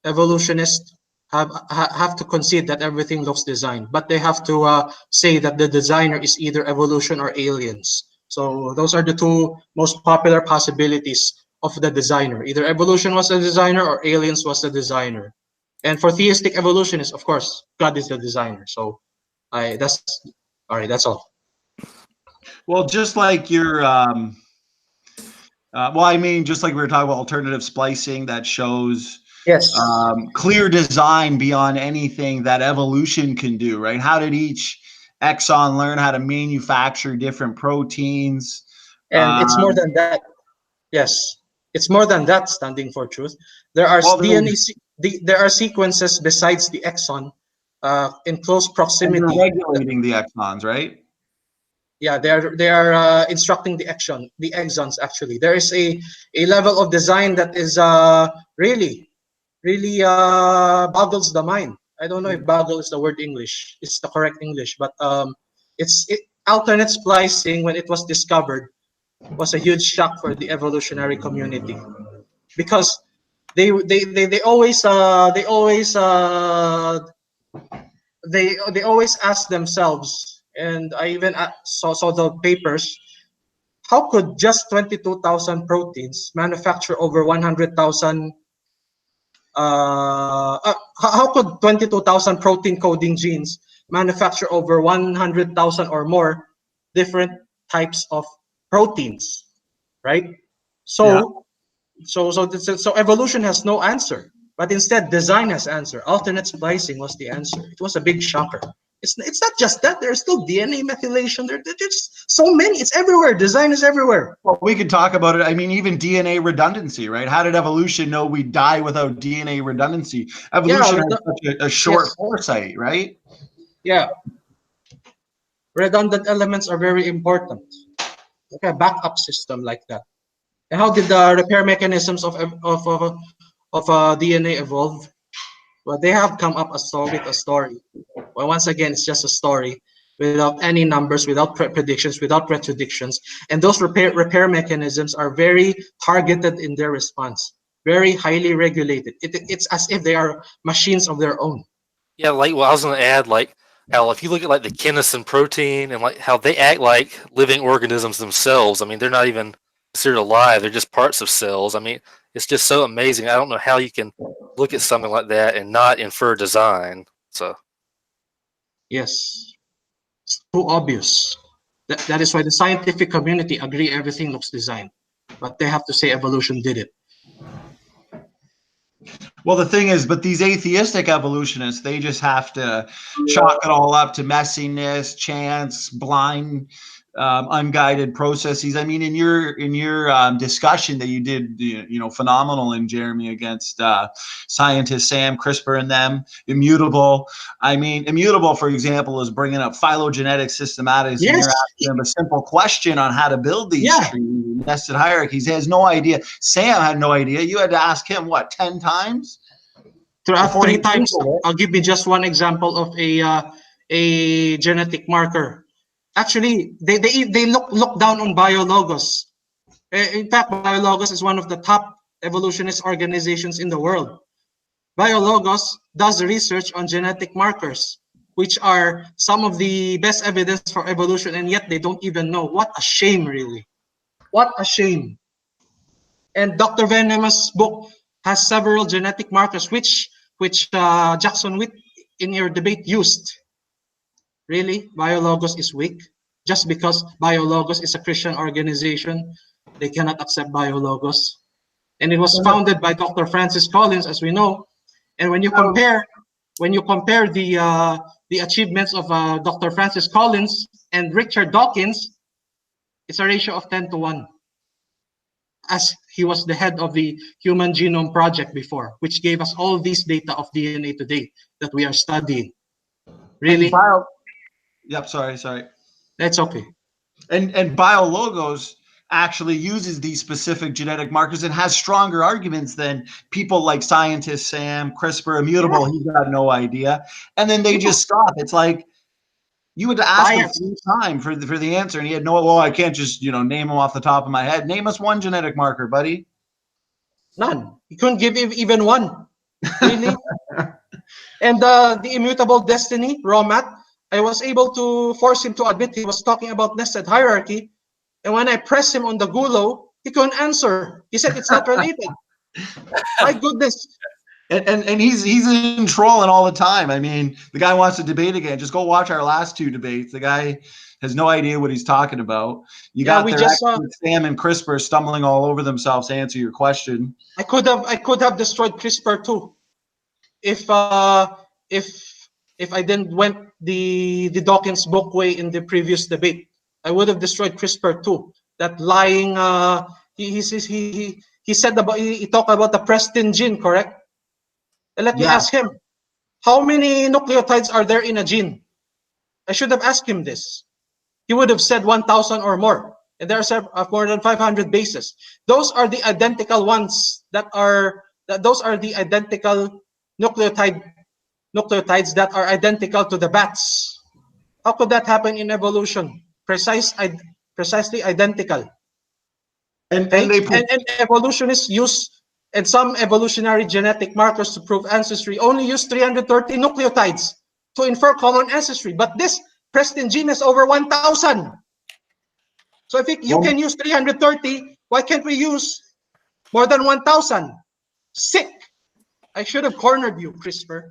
evolutionists have to concede that everything looks designed, but they have to say that the designer is either evolution or aliens. So those are the two most popular possibilities of the designer. Either evolution was the designer or aliens was the designer. And for theistic evolutionists, of course, God is the designer. So that's all right. That's all. well, just like your I mean, just like we were talking about alternative splicing that shows Yes. clear design beyond anything that evolution can do, right? How did each exon learn how to manufacture different proteins? And it's more Um, than that. Yes, it's more than that. Standing for truth, there are well, there are sequences besides the exon, in close and they're proximity. regulating the exons, right? Yeah, they are instructing the exons. Actually, there is a level of design that is really boggles the mind. I don't know if boggle is the word English. It's the correct English, but alternate splicing when it was discovered was a huge shock for the evolutionary community because they always they always ask themselves, and I even saw the papers, how could just 22,000 proteins manufacture over 100,000 how could 22,000 protein coding genes manufacture over 100,000 or more different types of proteins, right? Yeah. So evolution has no answer, but instead design has answer. Alternate splicing was the answer. It was a big shocker. It's not just that. There's still DNA methylation. There's so many. It's everywhere. Design is everywhere. Well, we could talk about it. I mean, even DNA redundancy, right? How did evolution know we die without DNA redundancy? Evolution has such a short yes. foresight, right? Yeah, redundant elements are very important. Like a backup system like that. And how did the repair mechanisms of DNA evolve? Well, they have come up with a story. Well, once again, it's just a story without any numbers, without predictions, without predictions. And those repair mechanisms are very targeted in their response, very highly regulated. It's as if they are machines of their own. yeah, like well, I was gonna add like how if you look at like the kinesin protein and like how they act like living organisms themselves. I mean, they're not even considered alive; they're just parts of cells. I mean, it's just so amazing. I don't know how you can look at something like that and not infer design. So Yes, it's too obvious. That is why the scientific community agree everything looks designed, but they have to say evolution did it. Well, the thing is, but these atheistic evolutionists, they just have to chalk it all up to messiness, chance, blind, unguided processes. I mean, in your discussion that you did, phenomenal in Jeremy against scientist Sam, CRISPR and them, immutable. I mean, immutable, for example, is bringing up phylogenetic systematics, and Yes. you're asking him a simple question on how to build these Yeah. trees, nested hierarchies. He has no idea. Sam had no idea. You had to ask him what 10 times. Three times. I'll give you just one example of a genetic marker. Actually, they look down on BioLogos. In fact, BioLogos is one of the top evolutionist organizations in the world. BioLogos does research on genetic markers. which are some of the best evidence for evolution, and yet they don't even know. What a shame, really. What a shame. And Dr. Veneman's book has several genetic markers, which Jackson Witt in your debate used. Really, Biologos is weak. Just because Biologos is a Christian organization, they cannot accept Biologos. And it was founded by Dr. Francis Collins, as we know. And when you compare the achievements of Dr. Francis Collins and Richard Dawkins, it's a ratio of 10-1. As he was the head of the Human Genome Project before, which gave us all these data of DNA today that we are studying. Really? Yep, sorry. That's okay. And Biologos actually uses these specific genetic markers and has stronger arguments than people like scientist Sam, CRISPR, immutable, he's got no idea. And then they just stop. It's like you had to ask him 3 times for the answer, and he had no, well, I can't just, name them off the top of my head. Name us one genetic marker, buddy. None. He couldn't give even one. Really? And the immutable destiny, Romat, I was able to force him to admit he was talking about nested hierarchy. And when I pressed him on the gulo, he couldn't answer. He said it's not related. My goodness. And he's in trolling all the time. I mean, the guy wants to debate again. Just go watch our last 2 debates. The guy has no idea what he's talking about. You got their experts, Sam and CRISPR, stumbling all over themselves to answer your question. I could have destroyed CRISPR too, if I didn't went the Dawkins book way in the previous debate. I would have destroyed CRISPR too. That lying. He said about he talked about the Preston gene, correct? And let me ask him, how many nucleotides are there in a gene? I should have asked him this. He would have said 1,000 or more. And there are more than 500 bases. Those are the identical ones those are the identical nucleotides that are identical to the bats. How could that happen in evolution? Precisely identical. And evolutionists use, and some evolutionary genetic markers to prove ancestry only use 330 nucleotides to infer common ancestry. But this Preston gene has over 1,000. So if you can use 330, why can't we use more than 1,000? Sick. I should have cornered you, CRISPR.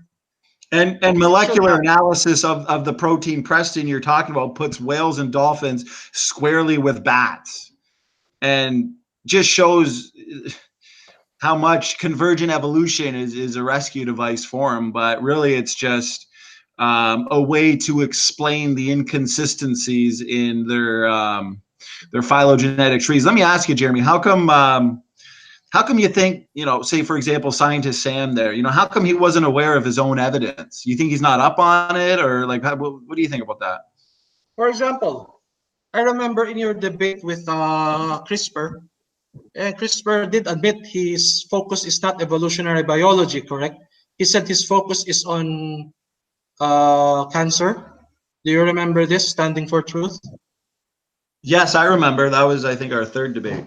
And molecular analysis of the protein Preston you're talking about puts whales and dolphins squarely with bats, and just shows how much convergent evolution is a rescue device for them. But really, it's just a way to explain the inconsistencies in their phylogenetic trees. Let me ask you, Jeremy, how come you think, say, for example, scientist Sam there, how come he wasn't aware of his own evidence? You think he's not up on it, or like, what do you think about that? For example, I remember in your debate with CRISPR, and CRISPR did admit his focus is not evolutionary biology, correct? He said his focus is on cancer. Do you remember this, Standing for Truth? Yes, I remember. That was, I think, our 3rd debate.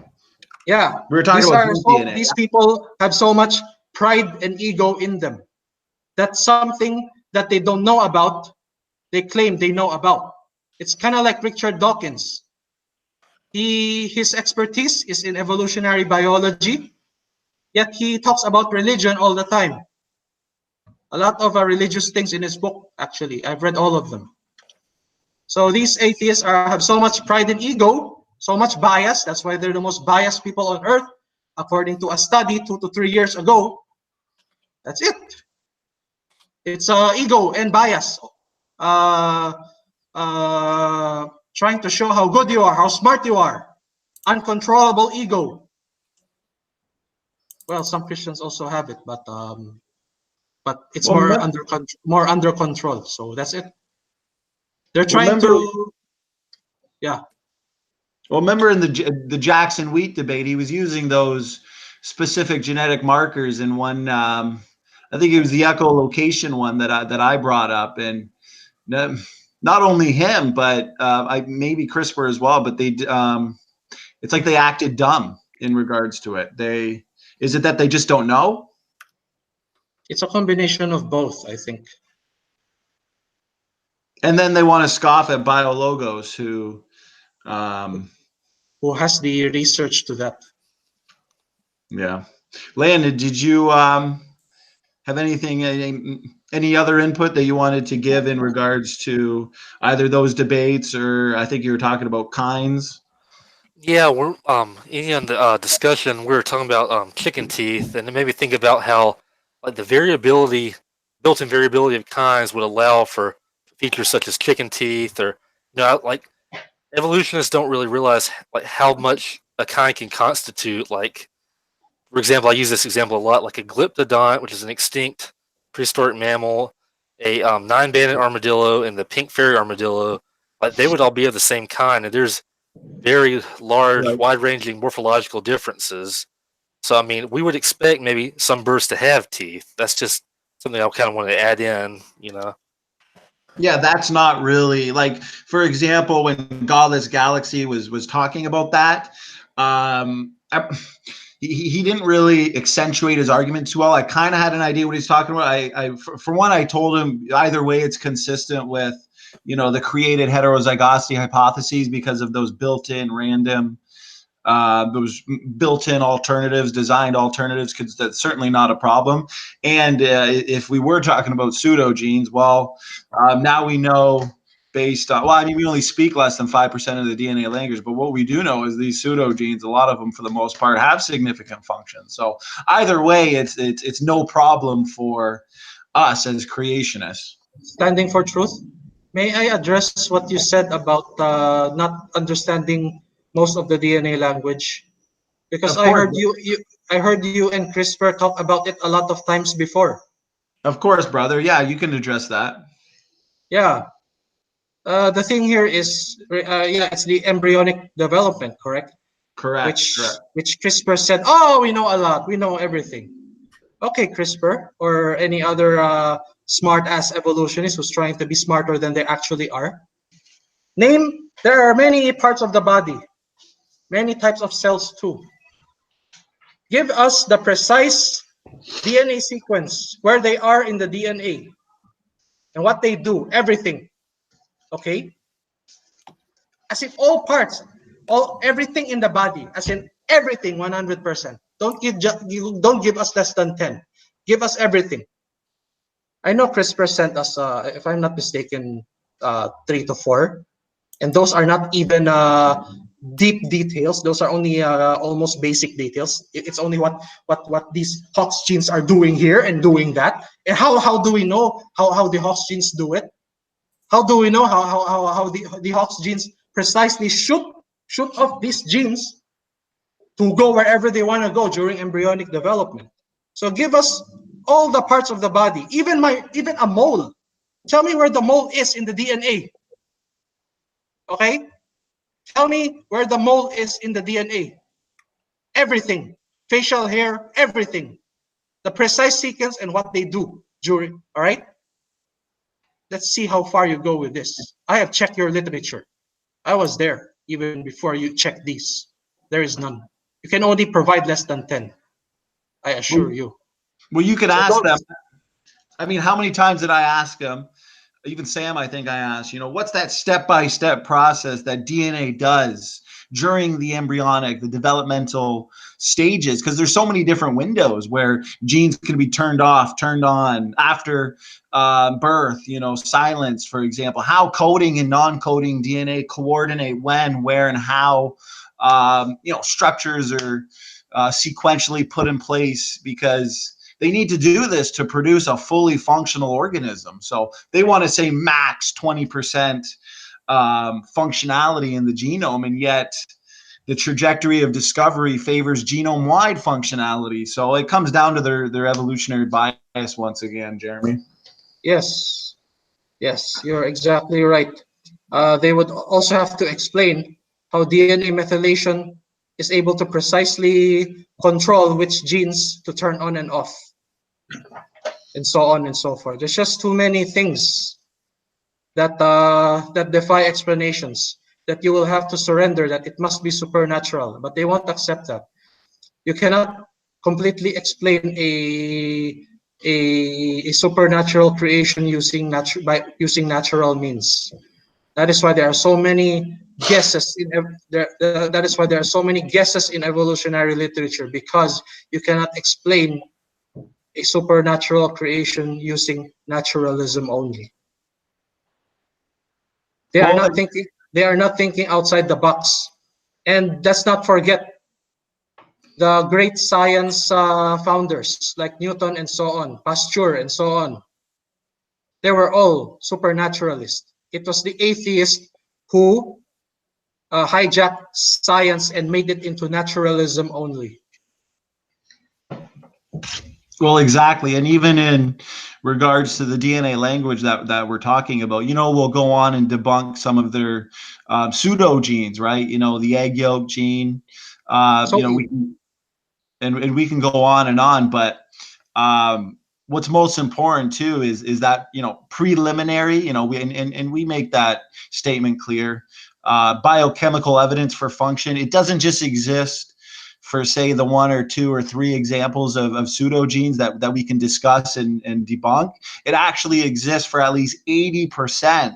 Yeah. We were talking about DNA. These people have so much pride and ego in them. That's something that they don't know about, they claim they know about. It's kind of like Richard Dawkins. His expertise is in evolutionary biology, yet he talks about religion all the time. A lot of religious things in his book, actually. I've read all of them. So these atheists have so much pride and ego, so much bias. That's why they're the most biased people on earth, according to a study 2 to 3 years ago. That's it. It's ego and bias. Trying to show how good you are, how smart you are. Uncontrollable ego. Well, some Christians also have it, but it's more under control. So that's it. They're trying to, yeah. Well, remember in the Jackson Wheat debate, he was using those specific genetic markers in one. I think it was the echolocation one that I brought up, and not only him, but maybe CRISPR as well. But it's like they acted dumb in regards to it. Is it that they just don't know? It's a combination of both, I think. And then they want to scoff at biologos who has the research to that. Yeah. Landon, did you have anything, any other input that you wanted to give in regards to either those debates, or I think you were talking about kinds? Yeah, we're in the discussion we were talking about chicken teeth, and it made me think about how like the variability, built-in variability of kinds would allow for features such as chicken teeth, or like evolutionists don't really realize like how much a kind can constitute. Like, for example, I use this example a lot, like a glyptodont, which is an extinct prehistoric mammal, a nine-banded armadillo, and the pink fairy armadillo. Like they would all be of the same kind, and there's very large, Right. wide-ranging morphological differences. So, I mean, we would expect maybe some birds to have teeth. That's just something I kind of want to add in, Yeah, that's not really like, for example, when Godless Galaxy was talking about that, he didn't really accentuate his argument too well. I kind of had an idea what he's talking about. For one, I told him either way it's consistent with, the created heterozygosity hypotheses because of those built-in random, those built-in alternatives, designed alternatives, because that's certainly not a problem. And if we were talking about pseudogenes, well, now we know based on, well, I mean, we only speak less than 5% of the DNA language, but what we do know is these pseudogenes, a lot of them for the most part have significant functions. So either way, it's no problem for us as creationists. Standing for truth. May I address what you said about not understanding most of the DNA language? Because Of I course. heard you and CRISPR talk about it a lot of times before. Of course, brother. Yeah, you can address that. Yeah. The thing here is, it's the embryonic development, correct? Correct. Which CRISPR said, oh, we know a lot, we know everything. Okay, CRISPR or any other smart-ass evolutionist who's trying to be smarter than they actually are. There are many parts of the body, many types of cells too. Give us the precise DNA sequence, where they are in the DNA, and what they do, everything. Okay? As in all parts, everything in the body, as in everything, 100%. Don't give us less than 10. Give us everything. I know CRISPR sent us, if I'm not mistaken, 3 to 4, and those are not even deep details. Those are only almost basic details. It's only what these Hox genes are doing here and doing that. And how do we know how the Hox genes do it? How do we know how the Hox genes precisely shoot off these genes to go wherever they want to go during embryonic development? So give us all the parts of the body, even a mole. Tell me where the mole is in the DNA. Okay? Tell me where the mole is in the DNA. Everything. Facial hair, everything. The precise sequence and what they do during, all right? Let's see how far you go with this. I have checked your literature. I was there even before you checked these. There is none. You can only provide less than 10. I assure you. Well, you could ask them. I mean, how many times did I ask them? Even Sam, I think I asked, what's that step-by-step process that DNA does during the embryonic, the developmental stages? Because there's so many different windows where genes can be turned off, turned on after birth, silence, for example. How coding and non-coding DNA coordinate when, where, and how, structures are sequentially put in place, because they need to do this to produce a fully functional organism. So they want to say max 20% functionality in the genome, and yet the trajectory of discovery favors genome-wide functionality. So it comes down to their evolutionary bias once again, Jeremy. Yes, you're exactly right. They would also have to explain how DNA methylation is able to precisely control which genes to turn on and off, and so on and so forth. There's just too many things that defy explanations, that you will have to surrender that it must be supernatural, but they won't accept that. You cannot completely explain a supernatural creation using natural means. That is why there are so many guesses that is why there are so many guesses in evolutionary literature, because you cannot explain a supernatural creation using naturalism only. They are not thinking. They are not thinking outside the box. And let's not forget the great science founders like Newton and so on, Pasteur and so on. They were all supernaturalists. It was the atheists who hijacked science and made it into naturalism only. Well, exactly. And even in regards to the DNA language that we're talking about, we'll go on and debunk some of their pseudo genes, right? The egg yolk gene, we can, and we can go on and on, but what's most important too is that, preliminary, we make that statement clear, biochemical evidence for function. It doesn't just exist for, say, the 1 or 2 or 3 examples of pseudogenes that we can discuss and debunk. It actually exists for at least 80%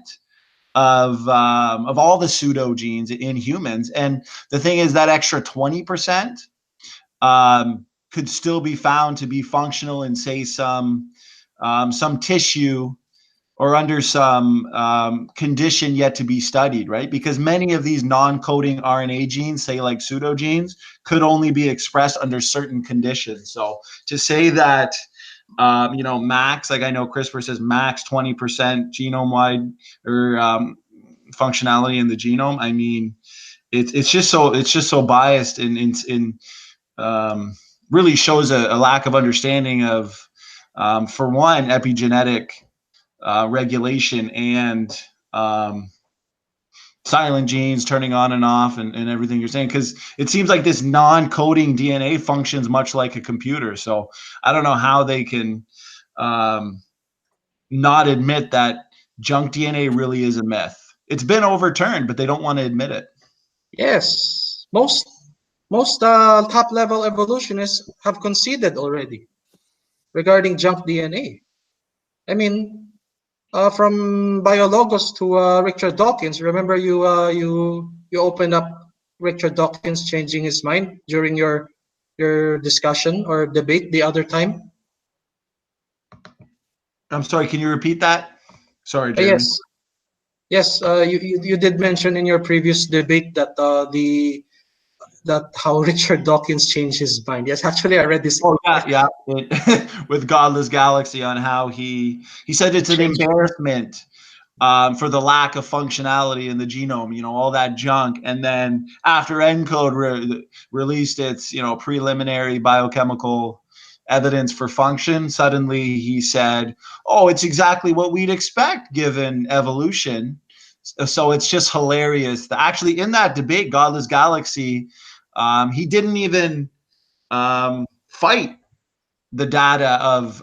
of all the pseudogenes in humans. And the thing is, that extra 20% could still be found to be functional in, say, some tissue or under some condition yet to be studied, right? Because many of these non-coding RNA genes, say like pseudogenes, could only be expressed under certain conditions. So to say that, max, like I know CRISPR says max 20% genome-wide or functionality in the genome. I mean, it's just so biased in really shows a lack of understanding of, for one, epigenetic regulation and silent genes turning on and off and everything you're saying, because it seems like this non-coding DNA functions much like a computer. So I don't know how they can not admit that junk DNA really is a myth. It's been overturned, but they don't want to admit it. Yes, most top level evolutionists have conceded already regarding junk DNA. I mean, from Biologos to Richard Dawkins. Remember, you opened up Richard Dawkins changing his mind during your discussion or debate the other time. I'm sorry, can you repeat that? Sorry, Jeremy. Yes. You did mention in your previous debate that how Richard Dawkins changed his mind. Yes, actually, I read this. Oh yeah. With Godless Galaxy, on how he said it's an embarrassment for the lack of functionality in the genome, all that junk. And then after ENCODE released its, preliminary biochemical evidence for function, suddenly he said, oh, it's exactly what we'd expect given evolution. So it's just hilarious. Actually, in that debate, Godless Galaxy, he didn't even fight the data of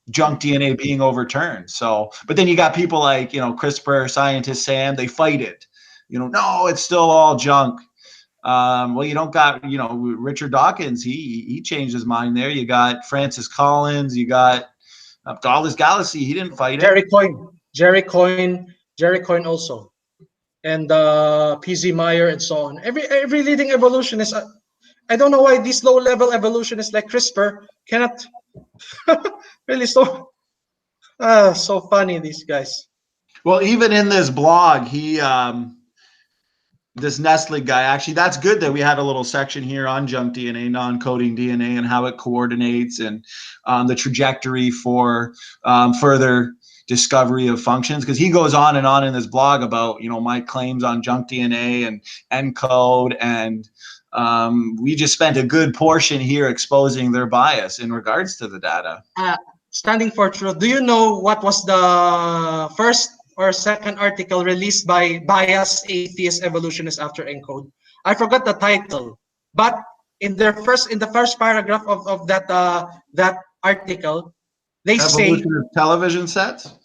junk DNA being overturned. So, but then you got people like, CRISPR scientist Sam, they fight it. No, it's still all junk. Well, you don't got, Richard Dawkins, he changed his mind there. You got Francis Collins, you got Godless Galaxy, he didn't fight it. Jerry Coyne also. And PZ Meyer and so on. Every leading evolutionist, I don't know why these low-level evolutionists like CRISPR cannot really so funny, these guys. Well, even in this blog, he this Nesslig guy, actually, that's good that we had a little section here on junk DNA, non-coding DNA, and how it coordinates and the trajectory for further discovery of functions, because he goes on and on in this blog about, my claims on junk DNA and ENCODE, and we just spent a good portion here exposing their bias in regards to the data. Standing for truth, do you know what was the first or second article released by biased atheist evolutionists after ENCODE? I forgot the title, but in the first paragraph of that article, they say television sets.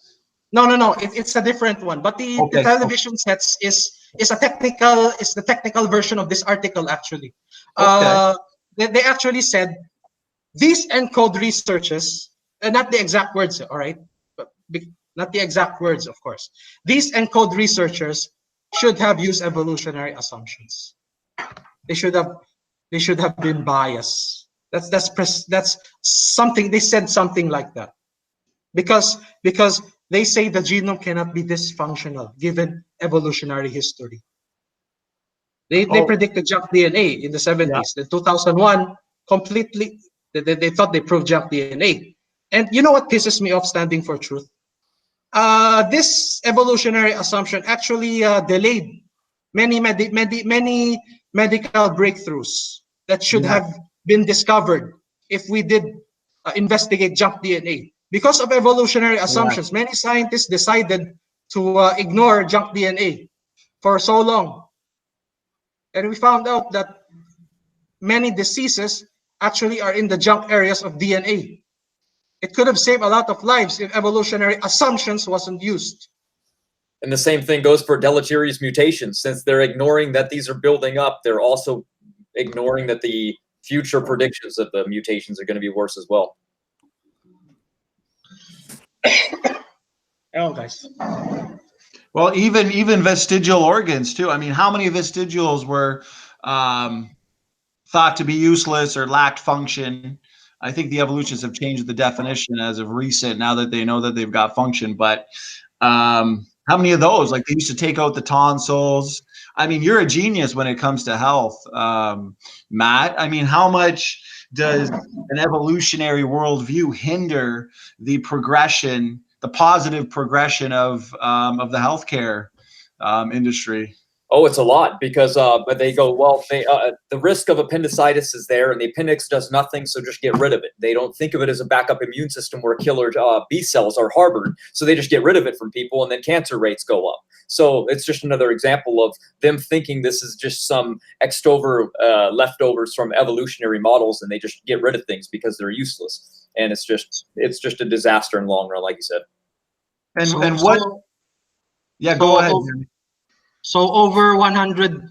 No. It's a different one. But the television sets is the technical version of this article actually. Okay. They actually said these ENCODE researches, and not the exact words, all right, but not the exact words, of course. These ENCODE researchers should have used evolutionary assumptions. They should have been biased. That's something. They said something like that because they say the genome cannot be dysfunctional given evolutionary history. They predicted junk DNA in the 70s. Yeah. In 2001, completely, they thought they proved junk DNA. And you know what pisses me off standing for truth? This evolutionary assumption actually delayed many medical breakthroughs that should have been discovered if we did investigate junk DNA. Because of evolutionary assumptions, many scientists decided to ignore junk DNA for so long. And we found out that many diseases actually are in the junk areas of DNA. It could have saved a lot of lives if evolutionary assumptions wasn't used. And the same thing goes for deleterious mutations. Since they're ignoring that these are building up, they're also ignoring that the future predictions of the mutations are going to be worse as well. Oh, guys. Well, even vestigial organs too. I mean, how many vestigials were thought to be useless or lacked function? I think the evolutionists have changed the definition as of recent, now that they know that they've got function. But how many of those? Like, they used to take out the tonsils. I mean, you're a genius when it comes to health, Matt. I mean, how much does an evolutionary worldview hinder the progression, the positive progression of the healthcare industry? Oh, it's a lot, because but they go, well, the risk of appendicitis is there, and the appendix does nothing, so just get rid of it. They don't think of it as a backup immune system where killer B cells are harbored, so they just get rid of it from people, and then cancer rates go up. So it's just another example of them thinking this is just some leftovers from evolutionary models, and they just get rid of things because they're useless. And it's just a disaster in the long run, like you said. And what? Yeah, go ahead. So over 100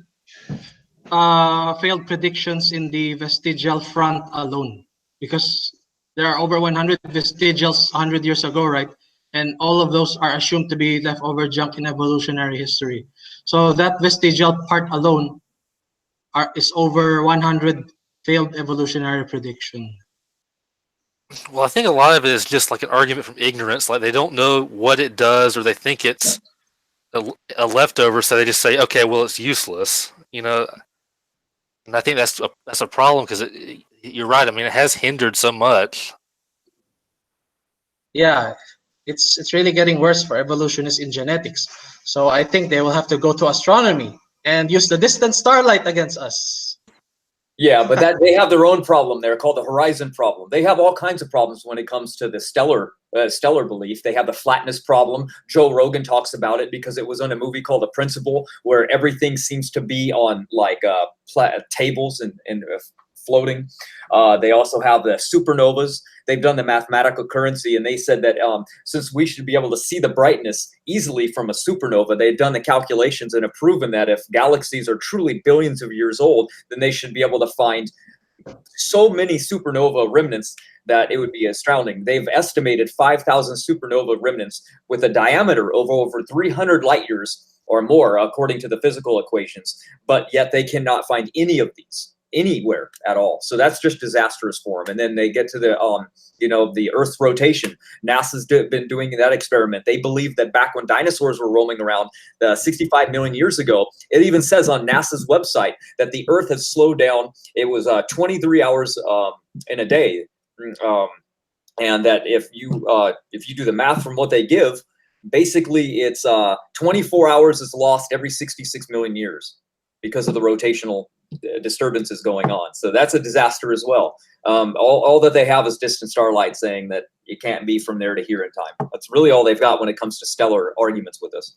failed predictions in the vestigial front alone, because there are over 100 vestigials 100 years ago, right? And all of those are assumed to be leftover junk in evolutionary history. So that vestigial part alone is over 100 failed evolutionary prediction. Well, I think a lot of it is just like an argument from ignorance. Like, they don't know what it does, or they think it's a leftover, so they just say, okay, well, it's useless, you know. And I think that's a problem, because you're right. I mean, it has hindered so much. Yeah, it's really getting worse for evolutionists in genetics. So I think they will have to go to astronomy and use the distant starlight against us. Yeah, but they have their own problem there called the horizon problem. They have all kinds of problems when it comes to the stellar belief. They have the flatness problem. Joe Rogan talks about it because it was in a movie called The Principle, where everything seems to be on like tables and floating. They also have the supernovas. They've done the mathematical currency, and they said that since we should be able to see the brightness easily from a supernova, they've done the calculations and have proven that if galaxies are truly billions of years old, then they should be able to find so many supernova remnants that it would be astounding. They've estimated 5,000 supernova remnants with a diameter of over 300 light years or more, according to the physical equations, but yet they cannot find any of these anywhere at all. So that's just disastrous for them. And then they get to the the Earth's rotation. NASA's been doing that experiment. They believe that back when dinosaurs were roaming around 65 million years ago, it even says on NASA's website that the Earth has slowed down. It was 23 hours in a day, and that if you do the math from what they give, basically it's 24 hours is lost every 66 million years because of the rotational disturbances going on. So that's a disaster as well. All that they have is distant starlight saying that it can't be from there to here in time. That's really all they've got when it comes to stellar arguments with us.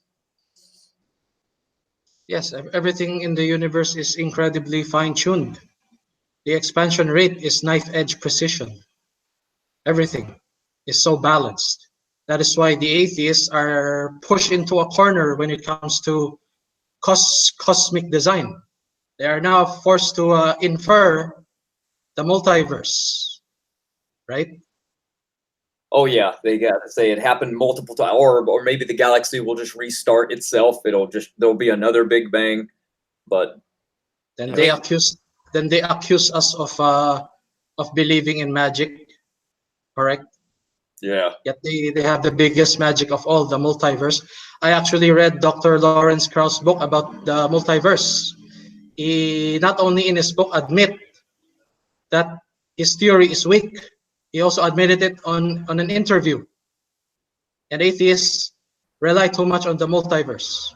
Yes, everything in the universe is incredibly fine-tuned. The expansion rate is knife-edge precision. Everything is so balanced. That is why the atheists are pushed into a corner when it comes to cosmic design. They are now forced to infer the multiverse. right? Oh yeah, they got to say it happened multiple times, or maybe the galaxy will just restart itself. There'll be another Big Bang, but Then I they mean, accuse us of believing in magic, correct? yeah. Yet they have the biggest magic of all, the multiverse. I actually read Dr. Lawrence Krauss' book about the multiverse. He not only in his book admit that his theory is weak, he also admitted it on an interview. And atheists rely too much on the multiverse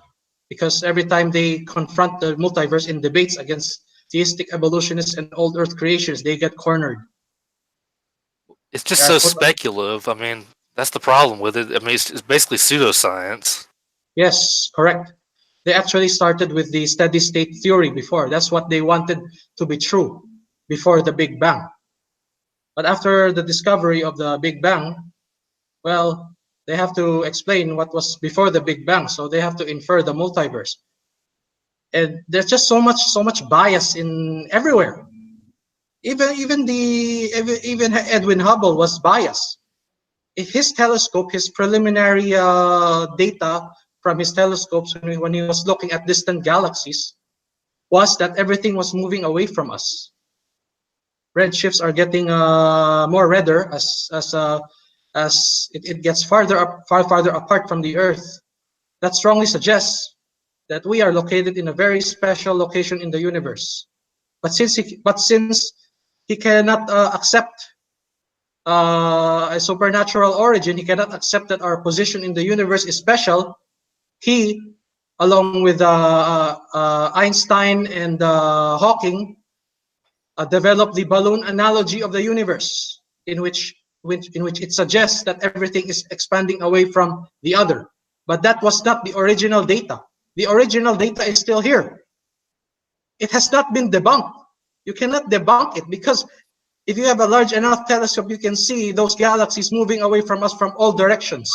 because every time they confront the multiverse in debates against theistic evolutionists and old Earth creationists, they get cornered. it's They just are so put on. speculative. I mean, that's the problem with it. I mean, it's basically pseudoscience. Yes, correct. They actually started with the steady state theory before. That's what they wanted to be true before the Big Bang. But after the discovery of the Big Bang, well, they have to explain what was before the Big Bang. So they have to infer the multiverse. And there's just so much bias in everywhere. Even Edwin Hubble was biased. His telescope, his preliminary data from his telescopes when he was looking at distant galaxies was that everything was moving away from us. Redshifts are getting more redder as it gets farther apart from the Earth. That strongly suggests that we are located in a very special location in the universe. But since he cannot accept a supernatural origin, he cannot accept that our position in the universe is special. He, along with Einstein and Hawking, developed the balloon analogy of the universe, in which it suggests that everything is expanding away from the other. But that was not the original data. The original data is still here. It has not been debunked. You cannot debunk it because if you have a large enough telescope, you can see those galaxies moving away from us from all directions.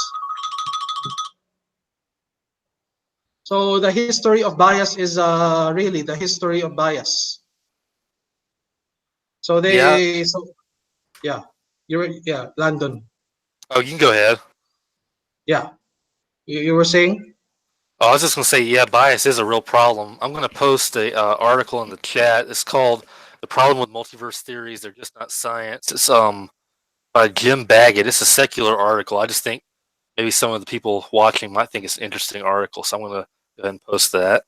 So the history of bias is really the history of bias. So Yeah. yeah, yeah, Landon. Oh, you can go ahead. Yeah, you were saying? Oh, I was just gonna say, yeah, bias is a real problem. I'm gonna post a article in the chat. It's called "The Problem with Multiverse Theories. They're Just Not Science." It's by Jim Baggett. It's a secular article. I just think maybe some of the people watching might think it's an interesting article, so I'm gonna go ahead and post that.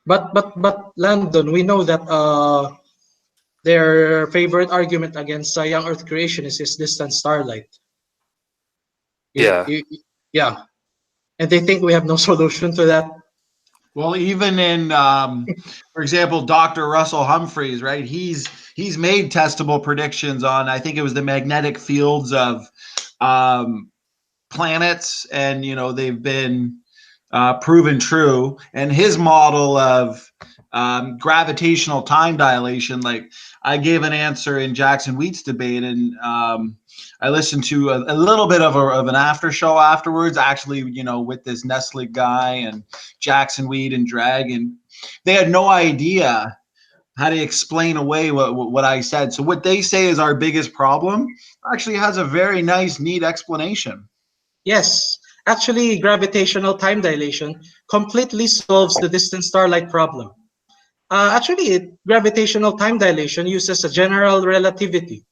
But Landon, we know that their favorite argument against young Earth creation is distant starlight. Yeah. Yeah, and they think we have no solution to that. Well, even in, for example, Dr. Russell Humphreys, right? He's made testable predictions on, I think it was the magnetic fields of planets, and they've been proven true. And his model of gravitational time dilation, like I gave an answer in Jackson Wheat's debate, and I listened to a little bit of an after show afterwards, actually, with this Nesslig guy and Jackson Wheat and Drag, and they had no idea how to explain away what I said. So what they say is our biggest problem actually has a very nice, neat explanation. Yes, actually, gravitational time dilation completely solves the distant starlight problem. Actually, gravitational time dilation uses a general relativity.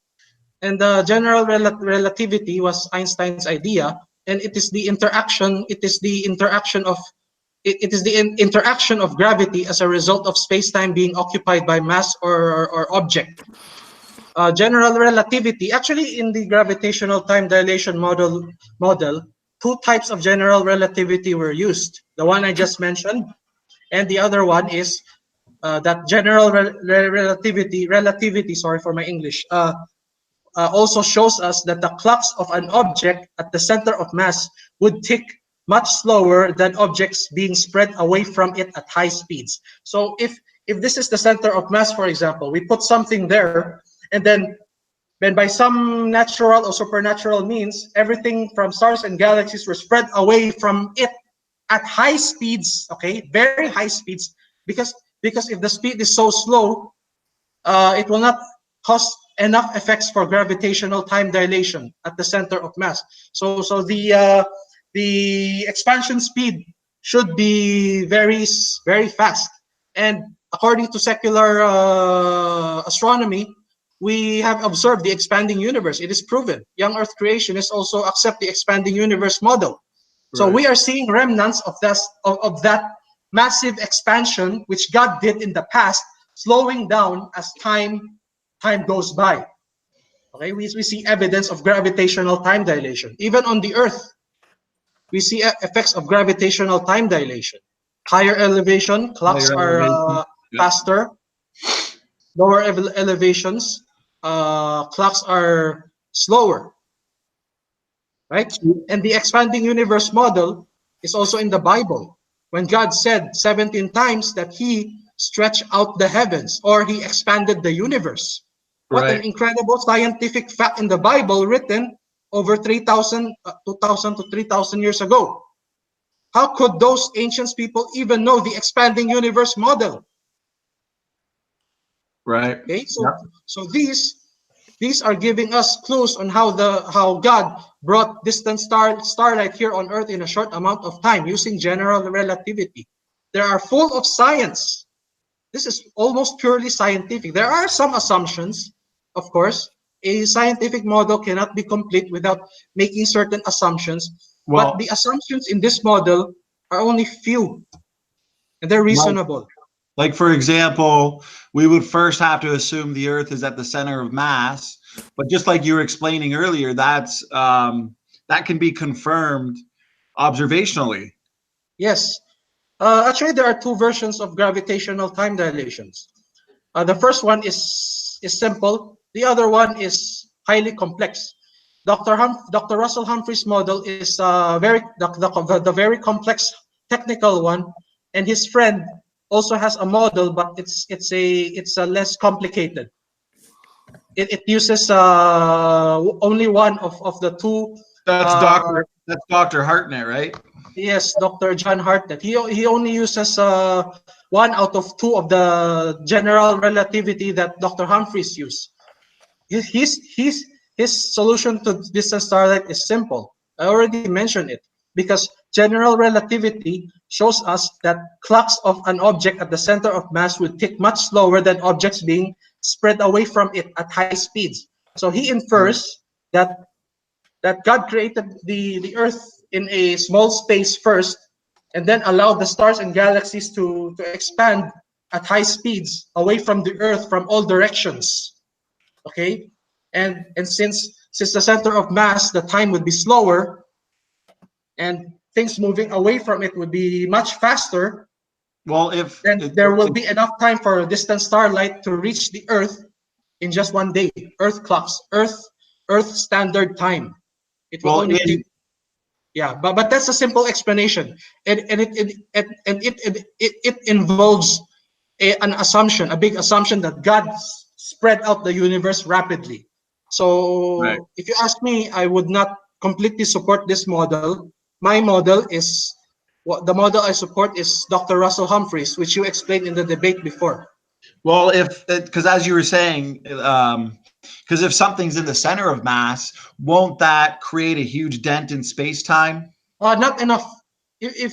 And the general relativity was Einstein's idea, and it is the interaction. It is the interaction of interaction of gravity as a result of space-time being occupied by mass or object. General relativity, actually, in the gravitational time dilation model, two types of general relativity were used. The one I just mentioned, and the other one is that general relativity. Sorry for my English. Also shows us that the clocks of an object at the center of mass would tick much slower than objects being spread away from it at high speeds. So if this is the center of mass, for example, we put something there, and then by some natural or supernatural means, everything from stars and galaxies were spread away from it at high speeds, okay, very high speeds, because if the speed is so slow, it will not cause enough effects for gravitational time dilation at the center of mass. So the expansion speed should be very fast. And according to secular astronomy, we have observed the expanding universe. It is proven. Young Earth creationists also accept the expanding universe model. So we are seeing remnants of that massive expansion which God did in the past, slowing down as time goes by. Okay, we see evidence of gravitational time dilation. Even on the Earth, we see effects of gravitational time dilation. Higher elevation, clocks are faster. Lower elevations, clocks are slower. Right? And the expanding universe model is also in the Bible. When God said 17 times that he stretched out the heavens, or he expanded the universe. What an incredible scientific fact in the Bible, written over 2,000 to 3,000 years ago. How could those ancient people even know the expanding universe model? Right. Okay, so these are giving us clues on how God brought distant starlight here on Earth in a short amount of time using general relativity. They are full of science. This is almost purely scientific. There are some assumptions, of course. A scientific model cannot be complete without making certain assumptions. But the assumptions in this model are only few, and they're reasonable. Like, for example, we would first have to assume the Earth is at the center of mass. But just like you were explaining earlier, that's that can be confirmed observationally. Yes. Actually, there are two versions of gravitational time dilations. The first one is simple. The other one is highly complex. Dr. Russell Humphrey's model is the very complex technical one, and his friend also has a model, but it's a less complicated. It uses only one of the two. That's Dr. Hartnett, right? Yes, Dr. John Hartnett. He only uses one out of two of the general relativity that Dr. Humphreys used. His solution to distant starlight is simple. I already mentioned it, because general relativity shows us that clocks of an object at the center of mass would tick much slower than objects being spread away from it at high speeds. So he infers that God created the Earth in a small space first, and then allowed the stars and galaxies to expand at high speeds away from the Earth from all directions. Okay, and since the center of mass, the time would be slower, and things moving away from it would be much faster. Well, then there will be enough time for distant starlight to reach the Earth in just one day. Earth clocks, Earth standard time. It will only take. Yeah, but that's a simple explanation, and it involves an assumption, a big assumption, that God spread out the universe rapidly. So if you ask me, I would not completely support this model. My model is the model I support is Dr. Russell Humphreys, which you explained in the debate before. Well, because as you were saying, because if something's in the center of mass, won't that create a huge dent in space-time? Not enough. If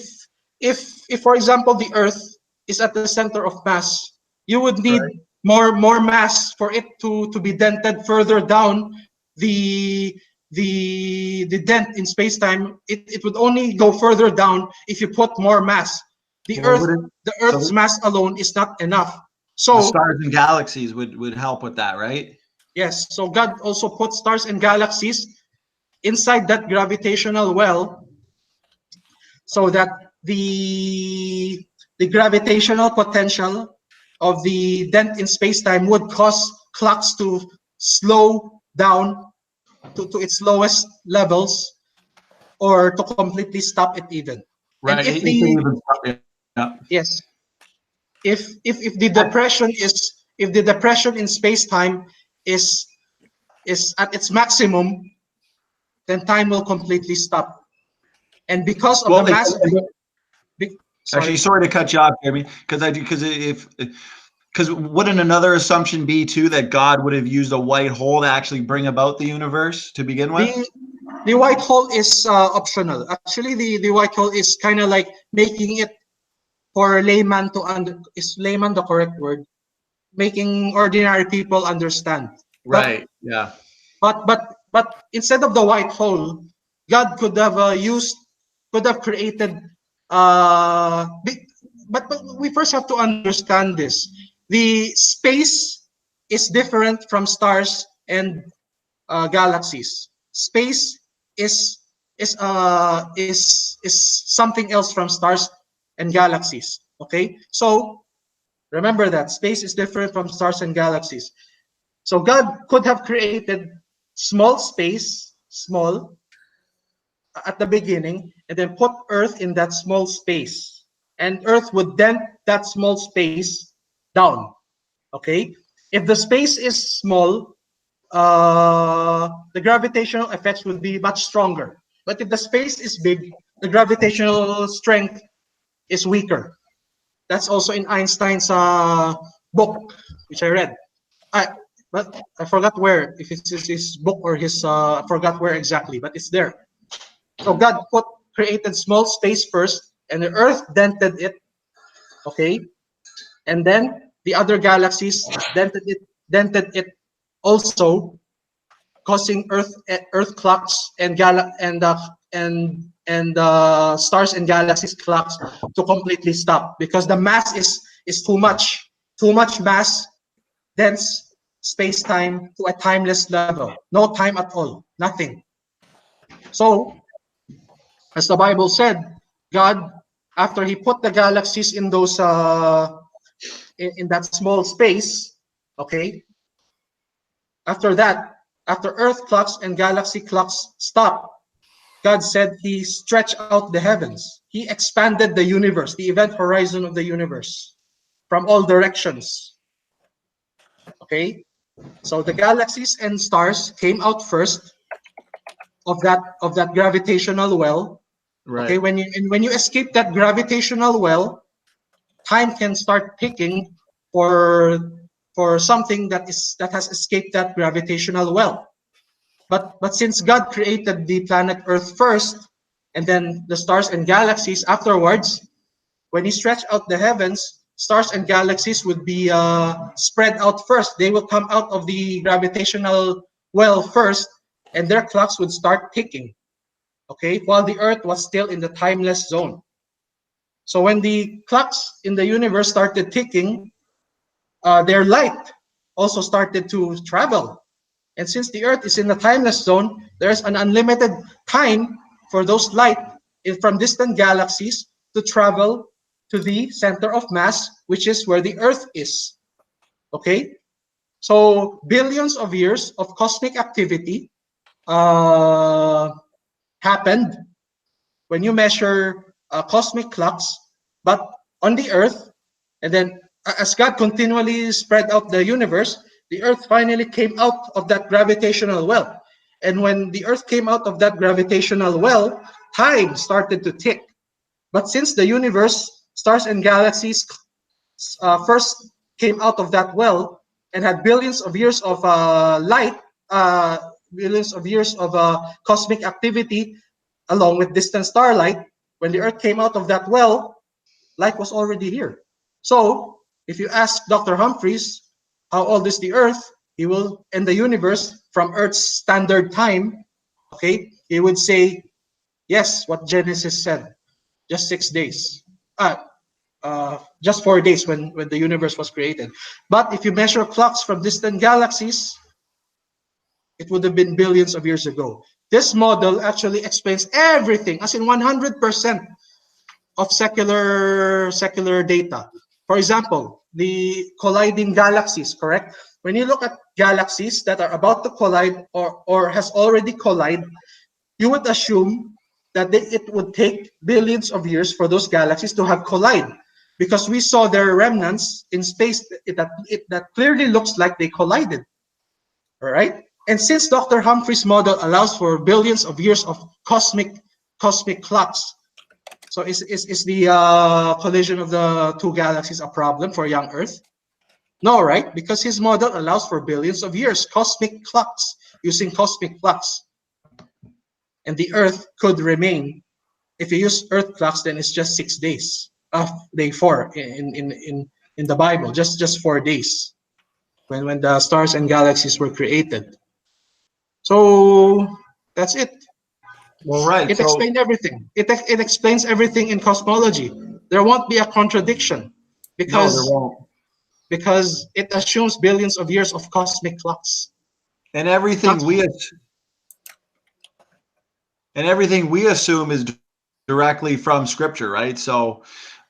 for example the Earth is at the center of mass, you would need more mass for it to be dented further down the dent in space-time. It would only go further down if you put more mass. The Earth's mass alone is not enough. So the stars and galaxies would help with that, right? Yes. So God also put stars and galaxies inside that gravitational well, so that the gravitational potential of the dent in space-time would cause clocks to slow down to its lowest levels, or to completely stop it even. Right. And yes, if the depression in space-time is at its maximum, then time will completely stop. And because of the mass, actually, sorry to cut you off, Jeremy, because Because wouldn't another assumption be too that God would have used a white hole to actually bring about the universe to begin with? The white hole is optional. Actually, the white hole is kind of like making it for layman to is layman the correct word? Making ordinary people understand. Right. Yeah. But instead of the white hole, God could have created. But we first have to understand this. The space is different from stars and galaxies. Space is something else from stars and galaxies. Okay, so remember that space is different from stars and galaxies. So God could have created small space, small, at the beginning, and then put Earth in that small space. And Earth would dent that small space down. Okay? If the space is small, the gravitational effects would be much stronger. But if the space is big, the gravitational strength is weaker. That's also in Einstein's book, which I read. But I forgot where, if it's his book or his, I forgot where exactly, but it's there. So God created small space first, and the Earth dented it, okay? And then the other galaxies dented it also, causing Earth clocks and stars and galaxies clocks to completely stop, because the mass is too much mass, dense space-time to a timeless level. No time at all, nothing. So, as the Bible said, God, after He put the galaxies in those in that small space, okay. After that, after Earth clocks and galaxy clocks stop, God said He stretched out the heavens. He expanded the universe, the event horizon of the universe, from all directions. Okay, so the galaxies and stars came out first of that gravitational well. Right. Okay, when you escape that gravitational well, time can start ticking for something that has escaped that gravitational well. But since God created the planet Earth first, and then the stars and galaxies afterwards, when He stretched out the heavens, stars and galaxies would be spread out first. They will come out of the gravitational well first, and their clocks would start ticking, okay, while the Earth was still in the timeless zone. So when the clocks in the universe started ticking, their light also started to travel. And since the Earth is in the timeless zone, there's an unlimited time for those light from distant galaxies to travel to the center of mass, which is where the Earth is. Okay? So billions of years of cosmic activity happened when you measure cosmic clocks, but on the Earth, and then as God continually spread out the universe, the Earth finally came out of that gravitational well. And when the Earth came out of that gravitational well, time started to tick. But since the universe, stars and galaxies first came out of that well and had billions of years of light, billions of years of cosmic activity, along with distant starlight, when the Earth came out of that well, light was already here. So, if you ask Dr. Humphreys, how old is the Earth? He will, and the universe from Earth's standard time, okay, he would say, yes, what Genesis said, just 6 days. Just 4 days when the universe was created. But if you measure clocks from distant galaxies, it would have been billions of years ago. This model actually explains everything, as in 100% of secular data. For example, the colliding galaxies, correct? When you look at galaxies that are about to collide or has already collided, you would assume that it would take billions of years for those galaxies to have collided, because we saw their remnants in space that clearly looks like they collided. All right? And since Dr. Humphrey's model allows for billions of years of cosmic clocks, so is the collision of the two galaxies a problem for young Earth? No, right? Because his model allows for billions of years, cosmic clocks, using cosmic clocks. And the Earth could remain. If you use Earth clocks, then it's just 6 days. Day 4 in the Bible, just 4 days when the stars and galaxies were created. So that's it. Well, right. It So explained everything. It explains everything in cosmology. There won't be a contradiction no, there because won't. it assumes billions of years of cosmic clocks. And everything we assume is directly from Scripture, right? So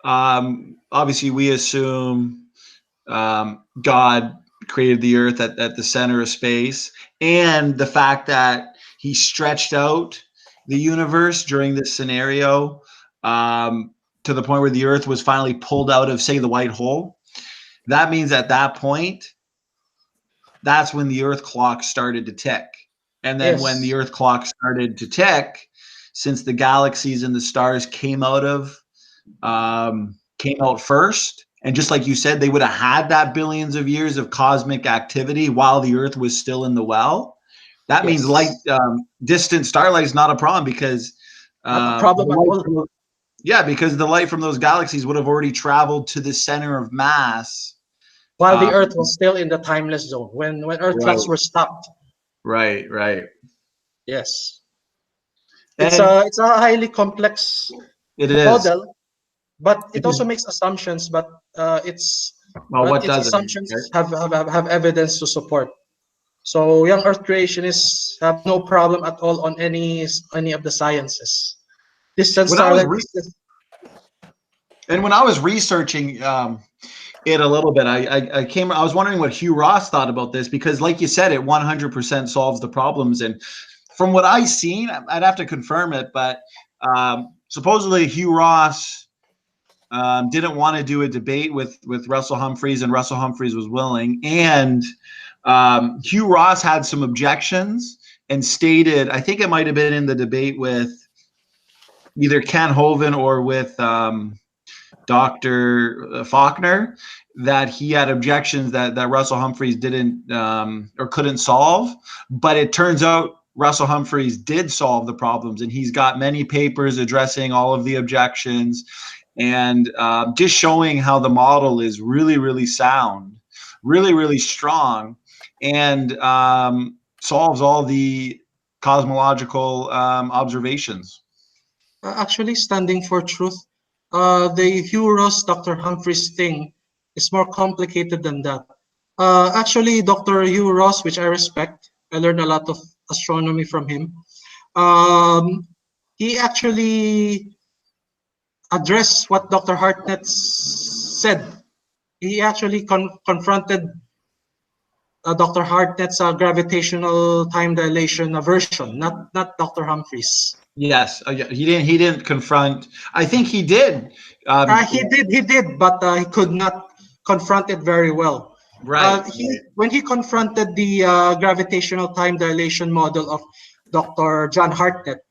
obviously we assume God created the earth at the center of space, and the fact that he stretched out the universe during this scenario to the point where the earth was finally pulled out of, say, the white hole. That means at that point, that's when the earth clock started to tick. And then when the Yes. earth clock started to tick, since the galaxies and the stars came out first, and just like you said, they would have had that billions of years of cosmic activity while the earth was still in the well. That means light, distant starlight is not a problem because Not a problem at all. because the light from those galaxies would have already traveled to the center of mass. While the Earth was still in the timeless zone, when Earth Right. clocks were stopped. Right. Yes. And It's a highly complex it is. model, but it It also is. makes assumptions. But its What its doesn't? assumptions Right? have evidence to support. So young Earth creationists have no problem at all on any of the sciences. Distant When I was starlight. when I was researching it a little bit, I was wondering what Hugh Ross thought about this, because like you said, it 100% solves the problems. And from what I've seen, I'd have to confirm it, but supposedly Hugh Ross didn't want to do a debate with Russell Humphreys, and Russell Humphreys was willing. And Hugh Ross had some objections and stated, I think it might have been in the debate with either Ken Hovind or with Dr. Faulkner, that he had objections that Russell Humphreys didn't or couldn't solve. But it turns out Russell Humphreys did solve the problems, and he's got many papers addressing all of the objections and just showing how the model is really, really sound, really, really strong, and solves all the cosmological observations. Actually, standing for truth, the Hugh Ross Dr. Humphreys thing is more complicated than that. Actually, Dr. Hugh Ross, which I respect, I learned a lot of astronomy from him. He actually addressed what Dr. Hartnett said. He actually confronted Dr. Hartnett's gravitational time dilation version, not Dr. Humphreys. Yes, yeah, he didn't confront. I think he did. He did, but he could not confront it very well. Right. When he confronted the gravitational time dilation model of Dr. John Hartnett,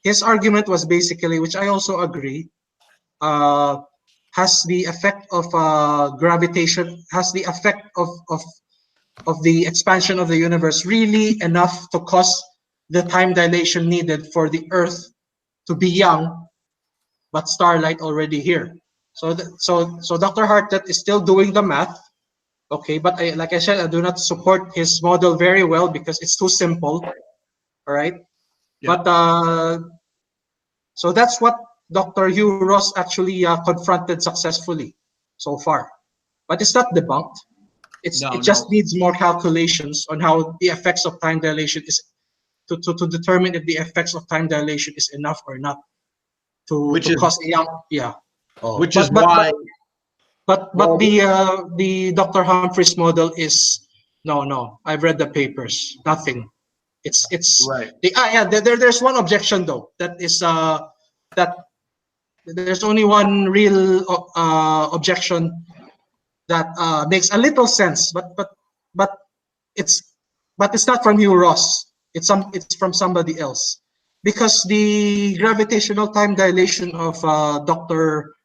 his argument was basically, which I also agree, has the effect of gravitation, has the effect of the expansion of the universe really enough to cause the time dilation needed for the Earth to be young, but starlight already here. So Dr. Hartnett is still doing the math, okay, but like I said, I do not support his model very well because it's too simple. All right. Yeah. But so that's what Dr. Hugh Ross actually confronted successfully so far, but it's not debunked. It just needs more calculations on how the effects of time dilation is to determine if the effects of time dilation is enough or not to cause a young which is why. But the Dr. Humphreys model is no. I've read the papers. Nothing. It's right. There's one objection though. That is that there's only one real objection that makes a little sense, but it's not from Hugh Ross. It's from somebody else, because the gravitational time dilation of Dr.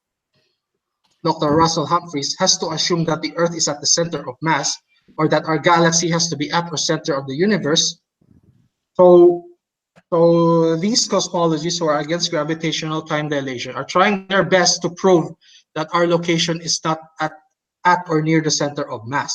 Dr. Russell Humphreys, has to assume that the Earth is at the center of mass, or that our galaxy has to be at the center of the universe. So these cosmologists who are against gravitational time dilation are trying their best to prove that our location is not at or near the center of mass.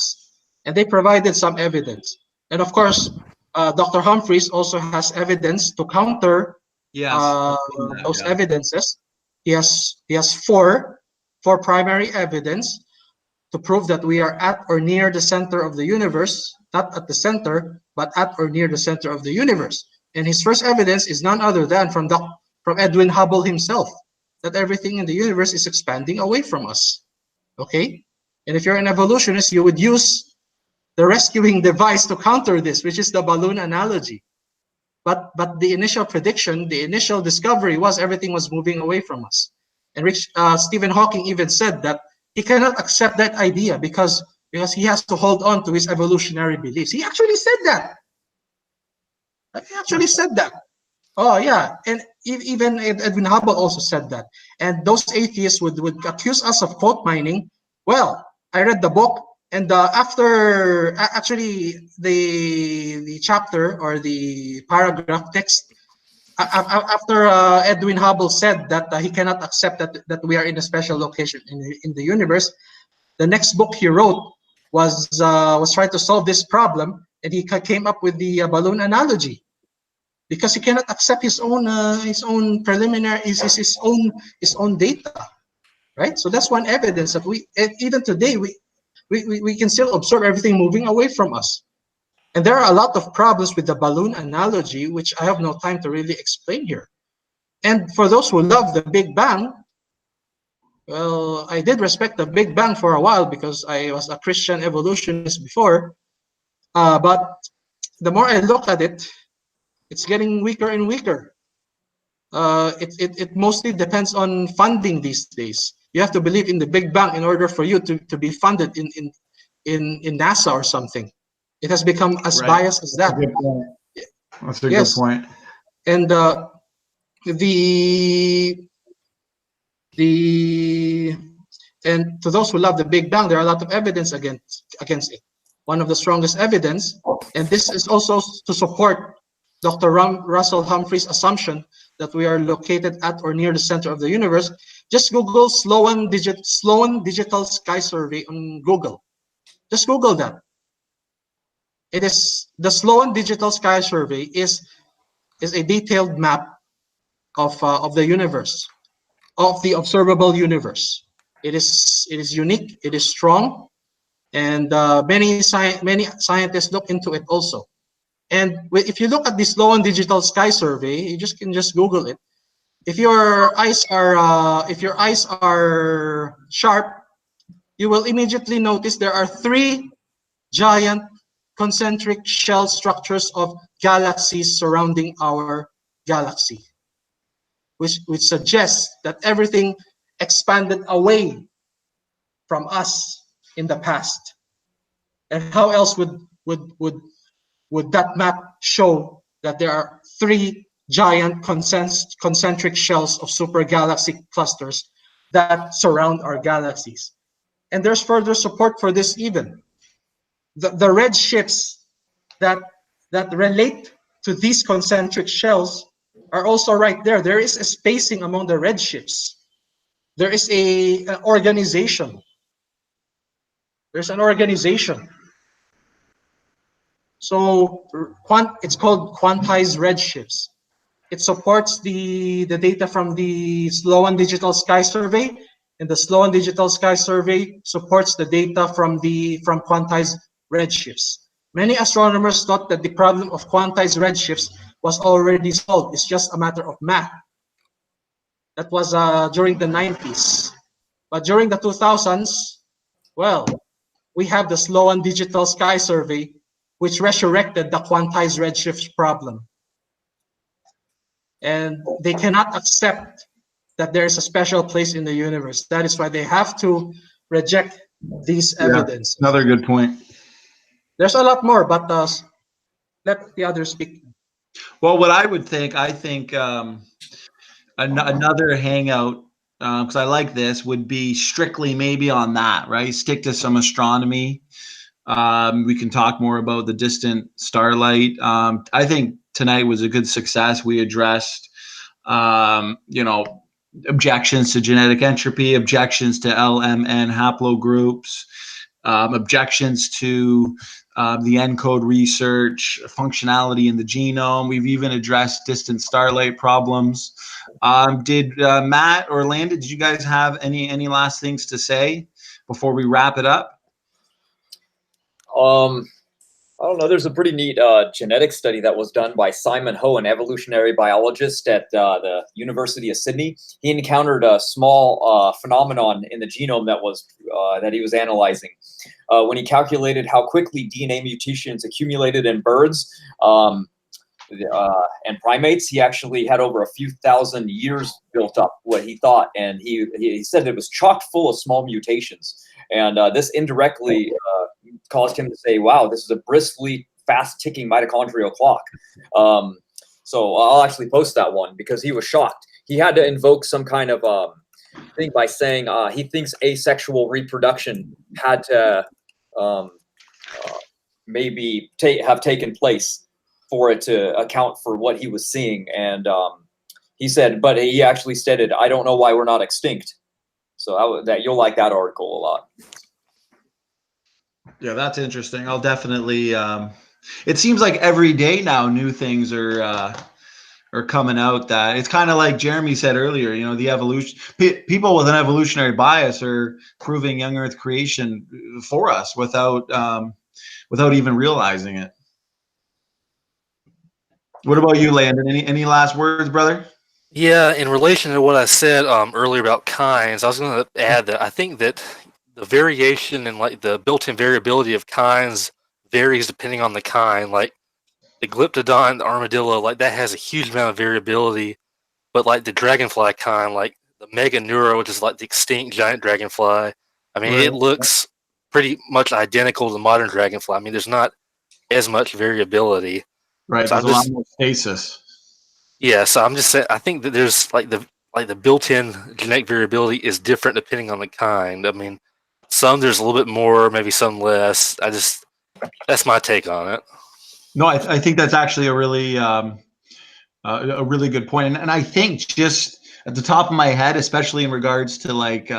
And they provided some evidence. And of course, Dr. Humphreys also has evidence to counter those evidences. He has four primary evidence to prove that we are at or near the center of the universe, not at the center, but at or near the center of the universe. And his first evidence is none other than from Edwin Hubble himself, that everything in the universe is expanding away from us. Okay? And if you're an evolutionist, you would use the rescuing device to counter this, which is the balloon analogy. But the initial prediction, the initial discovery was everything was moving away from us. And Stephen Hawking even said that he cannot accept that idea because he has to hold on to his evolutionary beliefs. He actually said that. He actually said that. Oh yeah, and even Edwin Hubble also said that. And those atheists would accuse us of quote mining. Well, I read the book, and after actually the chapter or the paragraph text, after Edwin Hubble said that he cannot accept that we are in a special location in the universe, the next book he wrote was trying to solve this problem, and he came up with the balloon analogy, because he cannot accept his own preliminary his own data, right? So that's one evidence that even today we can still observe everything moving away from us. And there are a lot of problems with the balloon analogy, which I have no time to really explain here. And for those who love the Big Bang, well, I did respect the Big Bang for a while because I was a Christian evolutionist before. But the more I look at it, it's getting weaker and weaker. It mostly depends on funding these days. You have to believe in the Big Bang in order for you to be funded in NASA or something. It has become as biased as that. That's a good point. And and to those who love the Big Bang, there are a lot of evidence against it. One of the strongest evidence, and this is also to support Dr. Russell Humphreys' assumption that we are located at or near the center of the universe. Just Google Sloan Digital Sky Survey on Google. Just Google that. It is the Sloan Digital Sky Survey is a detailed map of the universe, of the observable universe. It is unique. It is strong, and many scientists look into it also. And if you look at the Sloan Digital Sky Survey, you can just Google it. If your eyes are sharp, you will immediately notice there are 3 giant concentric shell structures of galaxies surrounding our galaxy, which suggests that everything expanded away from us in the past. And how else would that map show that there are 3 giant concentric shells of super galaxy clusters that surround our galaxies? And there's further support for this even. The red shifts that relate to these concentric shells are also right there. There is a spacing among the red shifts. There is an organization. There's an organization. So it's called quantized redshifts. It supports the data from the Sloan Digital Sky Survey, and the Sloan Digital Sky Survey supports the data from quantized redshifts. Many astronomers thought that the problem of quantized redshifts was already solved. It's just a matter of math. That was during the 90s. But during the 2000s, well, we have the Sloan Digital Sky Survey, which resurrected the quantized redshift problem. And they cannot accept that there is a special place in the universe. That is why they have to reject these evidence. Another good point. There's a lot more, but let the others speak. Well, what I think another hangout because I like this, would be strictly maybe on that, right? Stick to some astronomy. We can talk more about the distant starlight. I think tonight was a good success. We addressed, you know, objections to genetic entropy, objections to LMN haplogroups, objections to the ENCODE research, functionality in the genome. We've even addressed distant starlight problems. Did Matt or Landon, did you guys have any last things to say before we wrap it up? I don't know. There's a pretty neat genetic study that was done by Simon Ho, an evolutionary biologist at the University of Sydney. He encountered a small phenomenon in the genome that he was analyzing. When he calculated how quickly DNA mutations accumulated in birds and primates, he actually had over a few thousand years built up, what he thought, and he said it was chock full of small mutations. And this indirectly caused him to say, wow, this is a briskly fast-ticking mitochondrial clock. So I'll actually post that one because he was shocked. He had to invoke some kind of thing by saying he thinks asexual reproduction had to maybe have taken place for it to account for what he was seeing. And he said, but he actually stated, I don't know why we're not extinct. So that you'll like that article a lot. Yeah, that's interesting. I'll definitely. It seems like every day now, new things are coming out. That it's kind of like Jeremy said earlier. You know, the evolution. People with an evolutionary bias are proving young Earth creation for us without even realizing it. What about you, Landon? Any last words, brother? Yeah, in relation to what I said earlier about kinds, I was going to add that I think that the variation and like the built-in variability of kinds varies depending on the kind. Like the glyptodon, the armadillo, like that has a huge amount of variability, but like the dragonfly kind, like the mega neuro, which is like the extinct giant dragonfly, I mean, Right. it looks pretty much identical to the modern dragonfly. I mean, there's not as much variability. Right. So There's a lot more stasis. yeah, so I'm just saying, I think that there's like the built-in genetic variability is different depending on the kind. I mean, some there's a little bit more, maybe some less. That's my take on it. No, I think that's actually a really good point. And I think just at the top of my head, especially in regards to like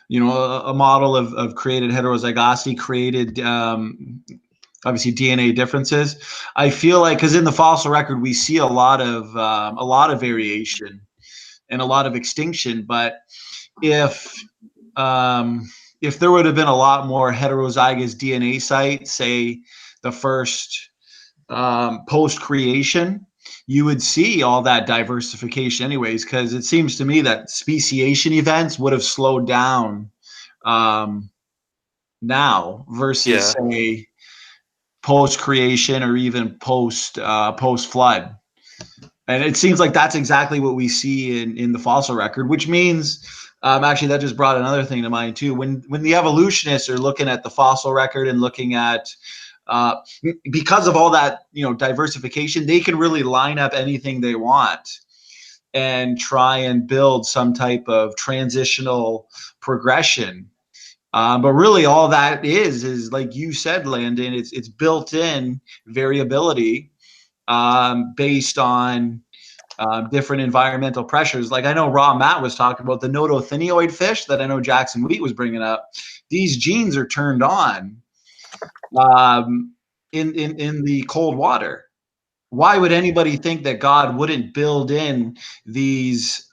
you know, a model of created heterozygosity, created obviously DNA differences. I feel like because in the fossil record we see a lot of variation and a lot of extinction, but if there would have been a lot more heterozygous DNA sites, say the first post-creation, you would see all that diversification anyways, because it seems to me that speciation events would have slowed down now versus say post-creation or even post-flood. And it seems like that's exactly what we see in the fossil record, which means actually that just brought another thing to mind too. When the evolutionists are looking at the fossil record and looking at because of all that, you know, diversification, they can really line up anything they want and try and build some type of transitional progression. But really all that is like you said, Landon, it's built-in variability based on different environmental pressures. Like I know Matt was talking about the nodothenioid fish that I know Jackson Wheat was bringing up. These genes are turned on in the cold water. Why would anybody think that God wouldn't build in these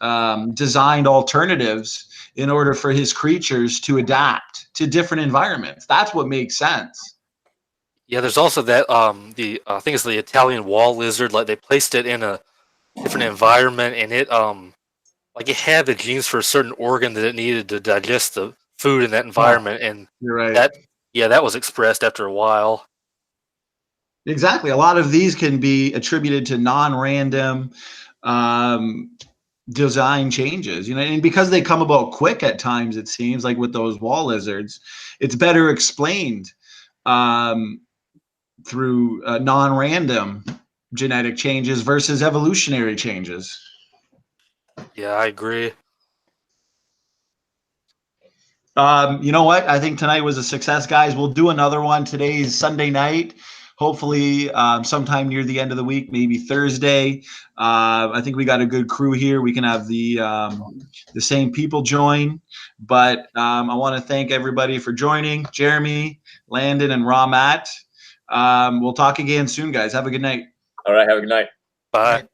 designed alternatives in order for his creatures to adapt to different environments? That's what makes sense. Yeah, there's also that I think it's the Italian wall lizard. Like they placed it in a different environment, and it like it had the genes for a certain organ that it needed to digest the food in that environment, and You're right. that was expressed after a while. Exactly. A lot of these can be attributed to non-random design changes, you know, and because they come about quick at times, it seems like with those wall lizards, it's better explained through non-random genetic changes versus evolutionary changes. Yeah, I agree. You know what? I think tonight was a success, guys. We'll do another one. Today's Sunday night. Hopefully, sometime near the end of the week, maybe Thursday. I think we got a good crew here. We can have the same people join. But I want to thank everybody for joining. Jeremy, Landon, and Ramat. We'll talk again soon, guys. Have a good night. All right. Have a good night. Bye.